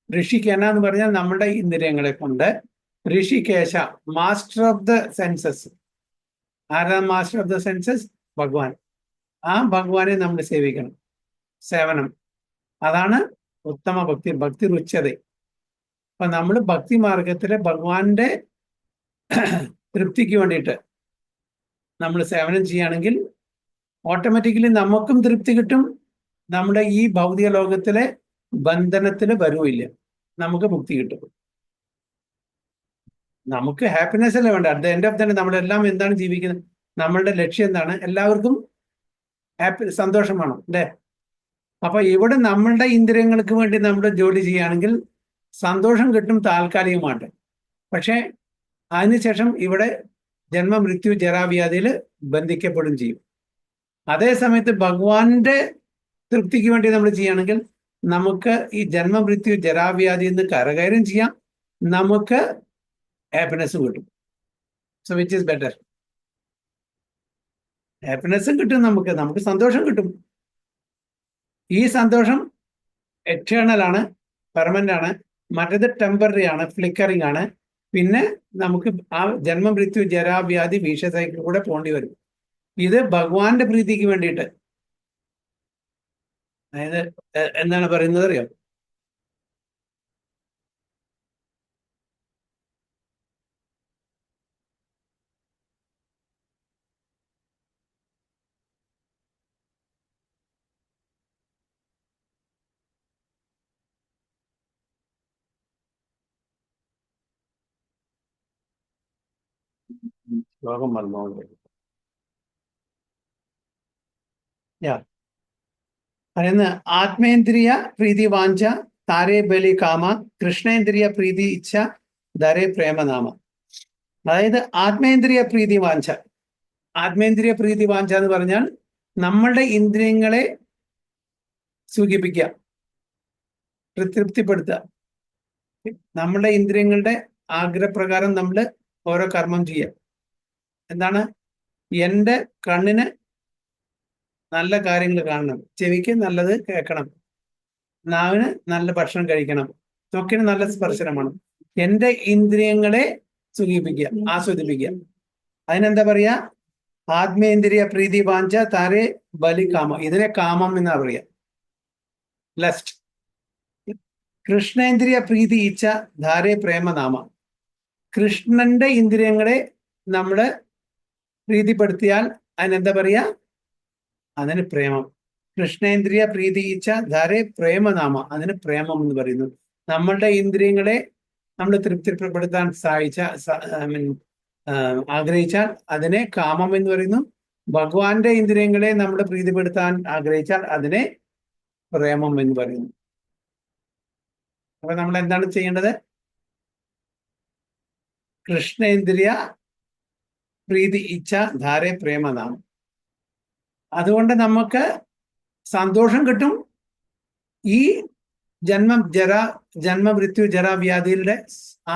ഋഷിക്കേന എന്ന് പറഞ്ഞാൽ നമ്മുടെ ഇന്ദ്രിയങ്ങളെ കൊണ്ട്, Hrishikesh master of the census. ആരാ മാസ്റ്റർ ഓഫ് ദ സെൻസസ്? ഭഗവാൻ. ആ ഭഗവാനെ നമ്മൾ സേവിക്കണം. സേവനം, അതാണ് ഉത്തമ ഭക്തി, ഭക്തി രുച്യത. അപ്പൊ നമ്മൾ ഭക്തി മാർഗത്തിലെ ഭഗവാന്റെ തൃപ്തിക്ക് വേണ്ടിയിട്ട് നമ്മൾ സേവനം ചെയ്യുകയാണെങ്കിൽ ഓട്ടോമാറ്റിക്കലി നമുക്കും തൃപ്തി കിട്ടും. നമ്മുടെ ഈ ഭൗതിക ലോകത്തിലെ ബന്ധനത്തിൽ വരുമില്ല, നമുക്ക് മുക്തി കിട്ടും. നമുക്ക് ഹാപ്പിനെസ് അല്ലേ വേണ്ട. At the end of the day നമ്മളെല്ലാം എന്താണ് ജീവിക്കുന്നത്? നമ്മളുടെ ലക്ഷ്യം എന്താണ്? എല്ലാവർക്കും സന്തോഷം വേണം അല്ലേ? അപ്പൊ ഇവിടെ നമ്മളുടെ ഇന്ദ്രിയങ്ങൾക്ക് വേണ്ടി നമ്മൾ ജോലി ചെയ്യുകയാണെങ്കിൽ സന്തോഷം കിട്ടും താൽക്കാലികമായിട്ട്. പക്ഷെ അതിനുശേഷം ഇവിടെ ജന്മ മൃത്യു ജരാവ്യാധിയിൽ ബന്ധിക്കപ്പെടും ചെയ്യും. അതേ സമയത്ത് ഭഗവാന്റെ തൃപ്തിക്ക് വേണ്ടി നമ്മൾ ചെയ്യുകയാണെങ്കിൽ നമുക്ക് ഈ ജന്മ മൃത്യു ജരാവ്യാധിയിൽ നിന്ന് കരകയറും ചെയ്യാം, നമുക്ക് ഹാപ്പിനെസ്സും കിട്ടും. So which is better? ഹാപ്പിനെസ്സും കിട്ടും, നമുക്ക് സന്തോഷം കിട്ടും. ഈ സന്തോഷം എറ്റേണൽ ആണ്, പെർമനന്റ് ആണ്. മറ്റേത് ടെമ്പററി ആണ്, ഫ്ലിക്കറിങ് ആണ്. പിന്നെ നമുക്ക് ആ ജന്മ മൃത്യു ജരാവ്യാധി വിഷ സൈക്കിൾ കൂടെ പോകേണ്ടി വരും. ഇത് ഭഗവാന്റെ പ്രീതിക്ക് വേണ്ടിയിട്ട്. അതായത് എന്താണ് പറയുന്നത് അറിയോ? ശ്ലോകം മറന്നുകൊണ്ട് പറയുന്ന ആത്മേന്ദ്രിയ പ്രീതി വാഞ്ച താരേ ബലി കാമ, കൃഷ്ണേന്ദ്രിയ പ്രീതി ഇച്ഛ ധരേ പ്രേമനാമ. അതായത് ആത്മേന്ദ്രിയ പ്രീതി വാഞ്ച, ആത്മേന്ദ്രിയ പ്രീതി വാഞ്ച എന്ന് പറഞ്ഞാൽ നമ്മളുടെ ഇന്ദ്രിയങ്ങളെ സുഖിപ്പിക്കുക, തൃപ്തിപ്പെടുത്തുക. നമ്മളുടെ ഇന്ദ്രിയങ്ങളുടെ ആഗ്രഹപ്രകാരം നമ്മൾ ഓരോ കർമ്മം ചെയ്യുക. എന്താണ്? എൻ്റെ കണ്ണിന് നല്ല കാര്യങ്ങൾ കാണണം, ചെവിക്ക് നല്ലത് കേൾക്കണം, നാവിന് നല്ല ഭക്ഷണം കഴിക്കണം, ത്വക്കിന് നല്ല സ്പർശനമാണ്. എൻ്റെ ഇന്ദ്രിയങ്ങളെ സുഖിപ്പിക്കുക, ആസ്വദിപ്പിക്കുക. അതിനെന്താ പറയാ? ആത്മേന്ദ്രിയ പ്രീതി വാഞ്ച താരേ ബലി കാമ. ഇതിനെ കാമം എന്നാ പറയാ, ലസ്റ്റ്. കൃഷ്ണേന്ദ്രിയ പ്രീതി ഇച്ഛ ധാരേ പ്രേമനാമ. കൃഷ്ണന്റെ ഇന്ദ്രിയങ്ങളെ നമ്മള് പ്രീതിപ്പെടുത്തിയാൽ അതിനെന്താ പറയാ? അതിന് പ്രേമം. കൃഷ്ണേന്ദ്രിയ പ്രീതി ഇച്ഛ ധാരേ പ്രേമനാമ, അതിന് പ്രേമം എന്ന് പറയുന്നു. നമ്മളുടെ ഇന്ദ്രിയങ്ങളെ നമ്മൾ തൃപ്തിപ്പെടുത്താൻ ആഗ്രഹിച്ചാൽ അതിനെ കാമം എന്ന് പറയുന്നു. ഭഗവാന്റെ ഇന്ദ്രിയങ്ങളെ നമ്മൾ പ്രീതിപ്പെടുത്താൻ ആഗ്രഹിച്ചാൽ അതിനെ പ്രേമം എന്ന് പറയുന്നു. അപ്പൊ നമ്മൾ എന്താണ് ചെയ്യേണ്ടത്? കൃഷ്ണേന്ദ്രിയ പ്രീതി ഇച്ഛ ധാരേ പ്രേമനാമം. അതുകൊണ്ട് നമുക്ക് സന്തോഷം കിട്ടും. ഈ ജന്മ മൃത്യു ജരാവ്യാധിയുടെ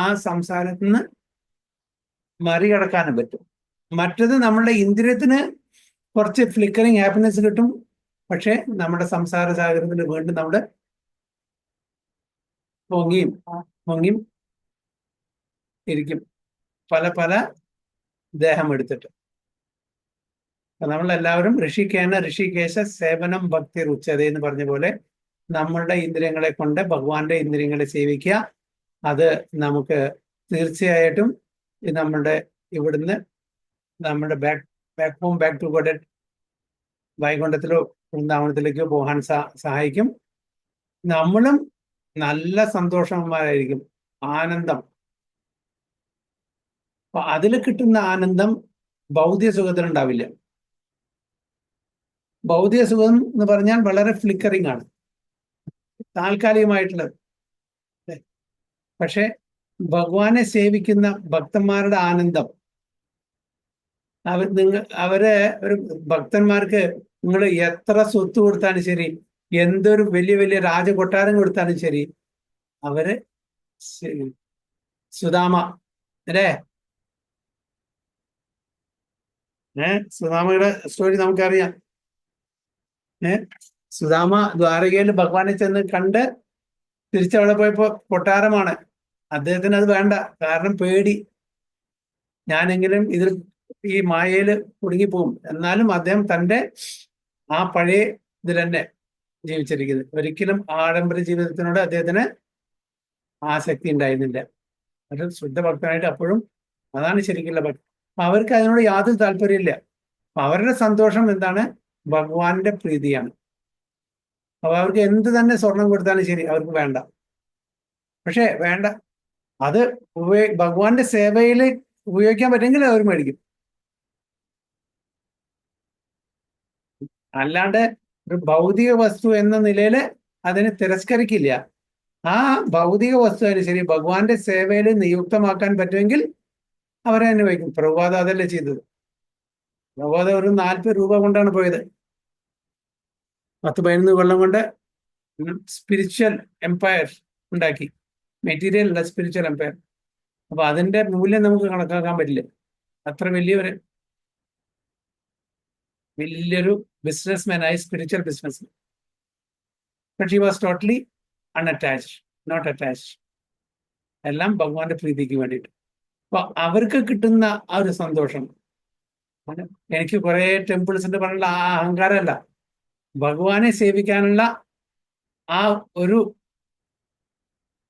ആ സംസാരത്തിൽ നിന്ന് മറികടക്കാനും പറ്റും. മറ്റത് നമ്മളുടെ ഇന്ദ്രിയത്തിന് കുറച്ച് ഫ്ലിക്കറിങ് ഹാപ്പിനെസ് കിട്ടും, പക്ഷെ നമ്മുടെ സംസാര സാഗരത്തിൽ വീണ്ടും നമ്മുടെ പൊങ്ങിയും പൊങ്ങിയും ഇരിക്കും, പല പല ദേഹം എടുത്തിട്ട്. നമ്മളെല്ലാവരും ഋഷികേശ സേവനം ഭക്തി രുച്യത എന്ന് പറഞ്ഞ പോലെ നമ്മളുടെ ഇന്ദ്രിയങ്ങളെ കൊണ്ട് ഭഗവാന്റെ ഇന്ദ്രിയങ്ങളെ സേവിക്കുക. അത് നമുക്ക് തീർച്ചയായിട്ടും നമ്മളുടെ ഇവിടുന്ന് നമ്മുടെ ബാക്ക് ടു ഗോഡ് വൈകുണ്ഠത്തിലോ വൃന്ദാവനത്തിലേക്കോ പോകാൻ സഹായിക്കും. നമ്മളും നല്ല സന്തോഷന്മാരായിരിക്കും. ആനന്ദം, അപ്പൊ അതിൽ കിട്ടുന്ന ആനന്ദം ഭൗതിക സുഖത്തിനുണ്ടാവില്ല. ഭൗതിക സുഖം എന്ന് പറഞ്ഞാൽ വളരെ ഫ്ലിക്കറിങ് ആണ്, താൽക്കാലികമായിട്ടുള്ളത്. പക്ഷെ ഭഗവാനെ സേവിക്കുന്ന ഭക്തന്മാരുടെ ആനന്ദം, അവരെ ഒരു ഭക്തന്മാർക്ക് നിങ്ങൾ എത്ര സ്വത്ത് കൊടുത്താലും ശരി, എന്തൊരു വലിയ വലിയ രാജകൊട്ടാരം കൊടുത്താലും ശരി, അവര് സുദാമ അല്ലേ, സുദാമയുടെ സ്റ്റോറി നമുക്കറിയാം. സുദാമ ദ്വാരകയിൽ ഭഗവാനെ ചെന്ന് കണ്ട് തിരിച്ചവിടെ പോയപ്പോ കൊട്ടാരമാണ്. അദ്ദേഹത്തിന് അത് വേണ്ട, കാരണം പേടി, ഞാനെങ്കിലും ഇതിൽ ഈ മായയില് കുടുങ്ങിപ്പോവും. എന്നാലും അദ്ദേഹം തൻ്റെ ആ പഴയ ഇതിൽ തന്നെ ജീവിച്ചിരിക്കുന്നത്. ഒരിക്കലും ആഡംബര ജീവിതത്തിനോട് അദ്ദേഹത്തിന് ആസക്തി ഉണ്ടായിരുന്നില്ല. ഒരു ശുദ്ധ ഭക്തനായിട്ട് അപ്പോഴും അതാണ് ശരിക്കുള്ള ഭക്തി. അവർക്ക് അതിനോട് യാതൊരു താല്പര്യമില്ല. അവരുടെ സന്തോഷം എന്താണ്? ഭഗവാന്റെ പ്രീതിയാണ്. അപ്പൊ അവർക്ക് എന്ത് തന്നെ സ്വർണം കൊടുത്താലും ശരി അവർക്ക് വേണ്ട. പക്ഷെ വേണ്ട, അത് ഭഗവാന്റെ സേവയിൽ ഉപയോഗിക്കാൻ പറ്റുമെങ്കിൽ അവർ മേടിക്കും. അല്ലാണ്ട് ഒരു ഭൗതിക വസ്തു എന്ന നിലയിൽ അതിനെ തിരസ്കരിക്കില്ല. ആ ഭൗതിക വസ്തു ശരി ഭഗവാന്റെ സേവയിൽ നിയുക്തമാക്കാൻ പറ്റുമെങ്കിൽ അവരെ തന്നെ വയ്ക്കും. പ്രഭുപാദ അതല്ലേ ചെയ്തത്. പ്രഭുപാദ ഒരു 40 രൂപ കൊണ്ടാണ് പോയത്. 10-11 കൊല്ലം കൊണ്ട് സ്പിരിച്വൽ എംപയർ ഉണ്ടാക്കി. മെറ്റീരിയൽ അല്ല, സ്പിരിച്വൽ എംപയർ. അപ്പൊ അതിന്റെ മൂല്യം നമുക്ക് കണക്കാക്കാൻ പറ്റില്ല. അത്ര വലിയൊരു ബിസിനസ്മാൻ ആയി, spiritual business. But he was totally unattached, not attached. എല്ലാം ഭഗവാന്റെ പ്രീതിക്ക് വേണ്ടിയിട്ട്. അപ്പൊ അവർക്ക് കിട്ടുന്ന ആ ഒരു സന്തോഷം, എനിക്ക് കുറെ ടെമ്പിൾസിന്റെ പറഞ്ഞുള്ള ആ അഹങ്കാരമല്ല, ഭഗവാനെ സേവിക്കാനുള്ള ആ ഒരു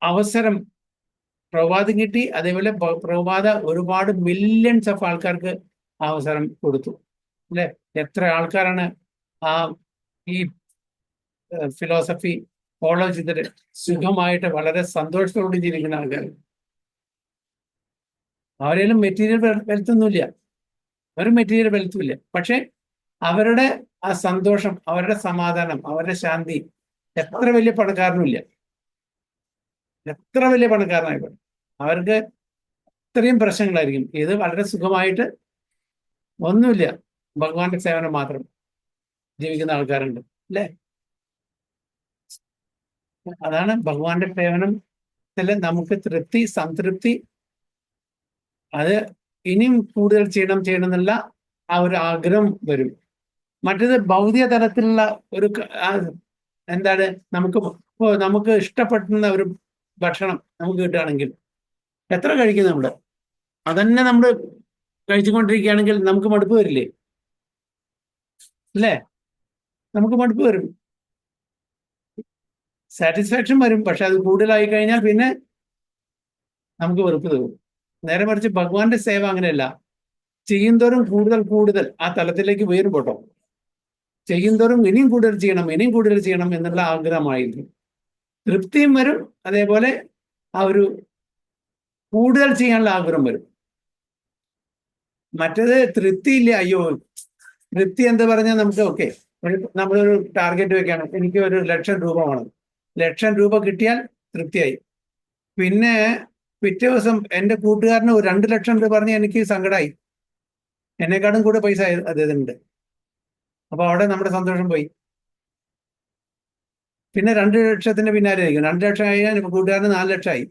അവസരം പ്രഭാതം കിട്ടി. അതേപോലെ പ്രഭാത ഒരുപാട് മില്യൺസ് ഓഫ് ആൾക്കാർക്ക് അവസരം കൊടുത്തു അല്ലെ. എത്ര ആൾക്കാരാണ് ആ ഈ ഫിലോസഫി ഫോളോ ചെയ്തിട്ട് സുഖമായിട്ട് വളരെ സന്തോഷത്തോടെ ജീവിക്കുന്ന ആൾക്കാർ. അവരെല്ലാം മെറ്റീരിയൽ വെൽത്തൊന്നുമില്ല, ഒരു മെറ്റീരിയൽ വെൽത്തുമില്ല. പക്ഷെ അവരുടെ ആ സന്തോഷം, അവരുടെ സമാധാനം, അവരുടെ ശാന്തി എത്ര വലിയ പണക്കാരനുമില്ല. എത്ര വലിയ പണക്കാരനായിക്കോട്ടെ, അവർക്ക് ഇത്രയും പ്രശ്നങ്ങളായിരിക്കും. ഇത് വളരെ സുഖമായിട്ട് ഒന്നുമില്ല, ഭഗവാന്റെ സേവനം മാത്രം ജീവിക്കുന്ന ആൾക്കാരുണ്ട് അല്ലേ. അതാണ് ഭഗവാന്റെ സേവനത്തില് നമുക്ക് തൃപ്തി, സംതൃപ്തി. അത് ഇനിയും കൂടുതൽ ചെയ്യണം എന്നുള്ള ആ ഒരു ആഗ്രഹം വരും. മറ്റത് ഭൗതിക തലത്തിലുള്ള ഒരു എന്താണ്, നമുക്ക് ഇഷ്ടപ്പെടുന്ന ഒരു ഭക്ഷണം നമുക്ക് കിട്ടുകയാണെങ്കിൽ എത്ര കഴിക്കും നമ്മള്, അതന്നെ നമ്മൾ കഴിച്ചുകൊണ്ടിരിക്കുകയാണെങ്കിൽ നമുക്ക് മടുപ്പ് വരില്ലേ? അല്ലേ? നമുക്ക് മടുപ്പ് വരും, സാറ്റിസ്ഫാക്ഷൻ വരും. പക്ഷെ അത് കൂടുതലായി കഴിഞ്ഞാൽ പിന്നെ നമുക്ക് വെറുപ്പ് തോന്നും. നേരെ മറിച്ച് ഭഗവാന്റെ സേവ അങ്ങനെയല്ല. ചെയ്യുന്തോറും കൂടുതൽ ആ തലത്തിലേക്ക് ഉയരും പോട്ടോ. ചെയ്യുന്തോറും ഇനിയും കൂടുതൽ ചെയ്യണം എന്നുള്ള ആഗ്രഹമായിരിക്കും. തൃപ്തിയും വരും, അതേപോലെ ആ ഒരു കൂടുതൽ ചെയ്യാനുള്ള ആഗ്രഹം വരും. മറ്റത് തൃപ്തിയില്ല. അയ്യോ, തൃപ്തി എന്താ പറഞ്ഞാൽ നമുക്ക് ഓക്കെ, നമ്മളൊരു ടാർഗറ്റ് വെക്കാണ്, എനിക്ക് 1,00,000 രൂപ വേണം. 1,00,000 രൂപ കിട്ടിയാൽ തൃപ്തിയായി. പിന്നെ പിറ്റേ ദിവസം എൻ്റെ കൂട്ടുകാരന് 2,00,000 രൂപ പറഞ്ഞാൽ എനിക്ക് സങ്കടമായി. എന്നെക്കാളും കൂടെ പൈസ അദ്ദേഹത്തിനുണ്ട്. അപ്പൊ അവിടെ നമ്മുടെ സന്തോഷം പോയി. പിന്നെ 2,00,000 പിന്നാലെ ആയിരിക്കും. 2,00,000 കഴിഞ്ഞാൽ കൂട്ടുകാരന് 4,00,000 ആയി.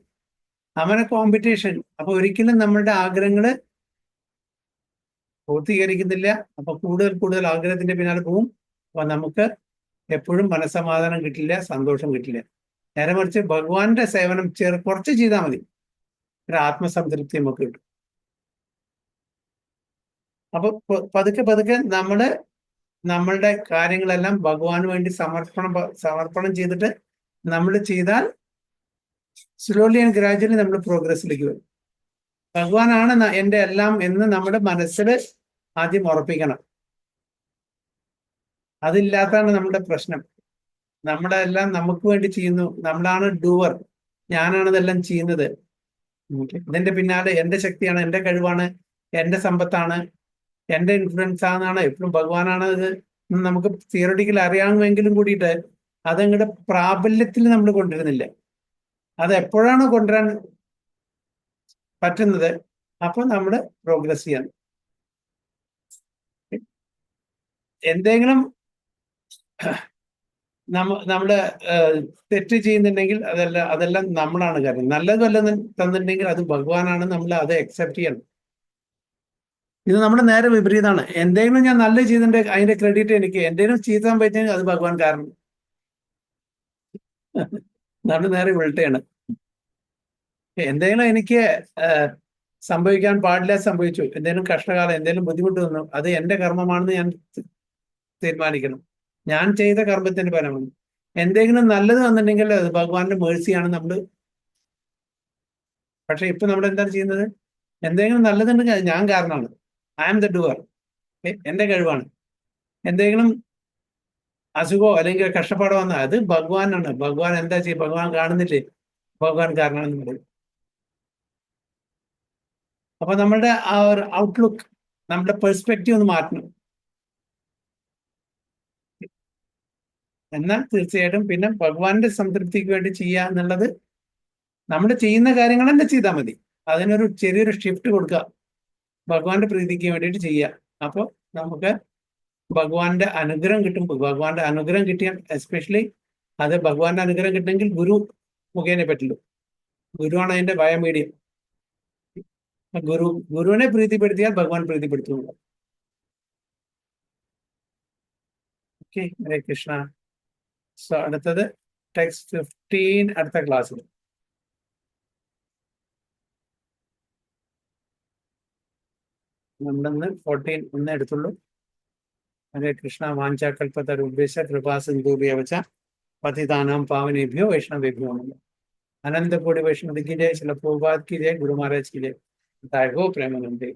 അങ്ങനെ കോമ്പറ്റീഷൻ. അപ്പൊ ഒരിക്കലും നമ്മളുടെ ആഗ്രഹങ്ങള് പൂർത്തീകരിക്കുന്നില്ല. അപ്പൊ കൂടുതൽ കൂടുതൽ ആഗ്രഹത്തിന്റെ പിന്നാലെ പോവും. അപ്പൊ നമുക്ക് എപ്പോഴും മനസ്സമാധാനം കിട്ടില്ല, സന്തോഷം കിട്ടില്ല. നേരെ മറിച്ച് ഭഗവാന്റെ സേവനം കുറച്ച് ചെയ്താൽ മതി, ഒരു ആത്മസംതൃപ്തി നമുക്ക് കിട്ടും. അപ്പൊ പതുക്കെ പതുക്കെ നമ്മളുടെ കാര്യങ്ങളെല്ലാം ഭഗവാന് വേണ്ടി സമർപ്പണം ചെയ്തിട്ട് നമ്മൾ ചെയ്താൽ സ്ലോലി ആൻഡ് ഗ്രാജുവലി നമ്മൾ പ്രോഗ്രസ്സിലേക്ക് വരും. ഭഗവാനാണ് എൻ്റെ എല്ലാം എന്ന് നമ്മുടെ മനസ്സിൽ ആദ്യം ഉറപ്പിക്കണം. അതില്ലാത്തതാണ് നമ്മുടെ പ്രശ്നം. നമ്മുടെ എല്ലാം നമുക്ക് വേണ്ടി ചെയ്യുന്നു, നമ്മളാണ് ഡൂവർ, ഞാനാണ് ഇതെല്ലാം ചെയ്യുന്നത്. ഇതിന്റെ പിന്നാലെ എൻ്റെ ശക്തിയാണ്, എൻ്റെ കഴിവാണ്, എൻ്റെ സമ്പത്താണ്, എൻ്റെ ഇൻഫ്ലുവൻസ് ആണെന്നാണ് എപ്പോഴും ഭഗവാനാണ് ഇത് നമുക്ക് തിയററ്റിക്കൽ അറിയാമെങ്കിലും കൂടിയിട്ട് അതങ്ങടെ പ്രാബല്യത്തിൽ നമ്മൾ കൊണ്ടുവരുന്നില്ല. അത് എപ്പോഴാണ് കൊണ്ടുവരാൻ പറ്റുന്നത് അപ്പോൾ നമ്മൾ പ്രോഗ്രസ് ചെയ്യണം. എന്തെങ്കിലും നമ്മള് തെറ്റ് ചെയ്യുന്നുണ്ടെങ്കിൽ അതെല്ലാം നമ്മളാണ് കാര്യം. നല്ലത് വല്ലതും തന്നിട്ടുണ്ടെങ്കിൽ അത് ഭഗവാനാണ്, നമ്മൾ അത് അക്സെപ്റ്റ് ചെയ്യണം. ഇത് നമ്മുടെ നേരെ വിപരീതമാണ്. എന്തെങ്കിലും ഞാൻ നല്ല ചെയ്തിട്ടുണ്ടെങ്കിൽ അതിന്റെ ക്രെഡിറ്റ് എനിക്ക്, എന്തെങ്കിലും ചെയ്താൻ പറ്റുമെങ്കിൽ അത് ഭഗവാൻ കാരണം. നമ്മൾ നേരെ വിൾട്ടയാണ്. എന്തെങ്കിലും എനിക്ക് സംഭവിക്കാൻ പാടില്ല സംഭവിച്ചു, എന്തെങ്കിലും കഷ്ടകാലം, എന്തെങ്കിലും ബുദ്ധിമുട്ട് വന്നു, അത് എൻ്റെ കർമ്മമാണെന്ന് ഞാൻ തീരുമാനിക്കണം. ഞാൻ ചെയ്ത കർമ്മത്തിന്റെ ഫലമാണ്. എന്തെങ്കിലും നല്ലത് വന്നിട്ടുണ്ടെങ്കിൽ അത് ഭഗവാന്റെ മേഴ്സിയാണ് നമ്മൾ. പക്ഷെ ഇപ്പൊ നമ്മൾ എന്താണ് ചെയ്യുന്നത്? എന്തെങ്കിലും നല്ലതുണ്ടെങ്കിൽ അത് ഞാൻ കാരണമാണ്, ഐ ആം ദ ഡുവർ, എൻ്റെ കഴിവാണ്. എന്തെങ്കിലും അസുഖമോ അല്ലെങ്കിൽ കഷ്ടപ്പാടോ വന്നാൽ അത് ഭഗവാനാണ്. ഭഗവാൻ എന്താ ചെയ്യും? ഭഗവാൻ കാണുന്നില്ലേ? ഭഗവാൻ കാരണമെന്ന് പറയും. അപ്പൊ നമ്മളുടെ ആ ഒരു ഔട്ട്ലുക്ക്, നമ്മുടെ പെർസ്പെക്റ്റീവ് ഒന്ന് മാറ്റണം. എന്നാൽ തീർച്ചയായിട്ടും പിന്നെ ഭഗവാന്റെ സംതൃപ്തിക്ക് വേണ്ടി ചെയ്യുക എന്നുള്ളത്, നമ്മൾ ചെയ്യുന്ന കാര്യങ്ങൾ തന്നെ ചെയ്താൽ മതി. അതിനൊരു ചെറിയൊരു ഷിഫ്റ്റ് കൊടുക്കുക, ഭഗവാന്റെ പ്രീതിക്ക് വേണ്ടിയിട്ട് ചെയ്യുക. അപ്പോൾ നമുക്ക് ഭഗവാന്റെ അനുഗ്രഹം കിട്ടും. ഭഗവാന്റെ അനുഗ്രഹം കിട്ടിയാൽ എസ്പെഷ്യലി അത് ഭഗവാന്റെ അനുഗ്രഹം കിട്ടണമെങ്കിൽ ഗുരു മുഖേനെ പറ്റുള്ളൂ. ഗുരുവാണ് അതിന്റെ മീഡിയം. ഗുരുവിനെ പ്രീതിപ്പെടുത്തിയാൽ ഭഗവാൻ പ്രീതിപ്പെടുത്തുള്ളൂ. ഓക്കെ, ഹരേ കൃഷ്ണ. സോ അടുത്തത് ടെക്സ്റ്റ് 15 അടുത്ത ക്ലാസ്സിൽ. നമ്മളിന്ന് 14 ഒന്നേ എടുത്തുള്ളൂ. ഹരേ കൃഷ്ണ. വാഞ്ചാകൽപതരുഭ്യശ്ച കൃപാ സിന്ധുഭ്യവച പതിതാനാം പാവനേഭ്യോ വൈഷ്ണവേഭ്യോ നമഃ. अनंत कोटि वैष्णव की जय, श्रील प्रभुपाद की जय, गुरु महाराज की जय। प्रेमानंदे।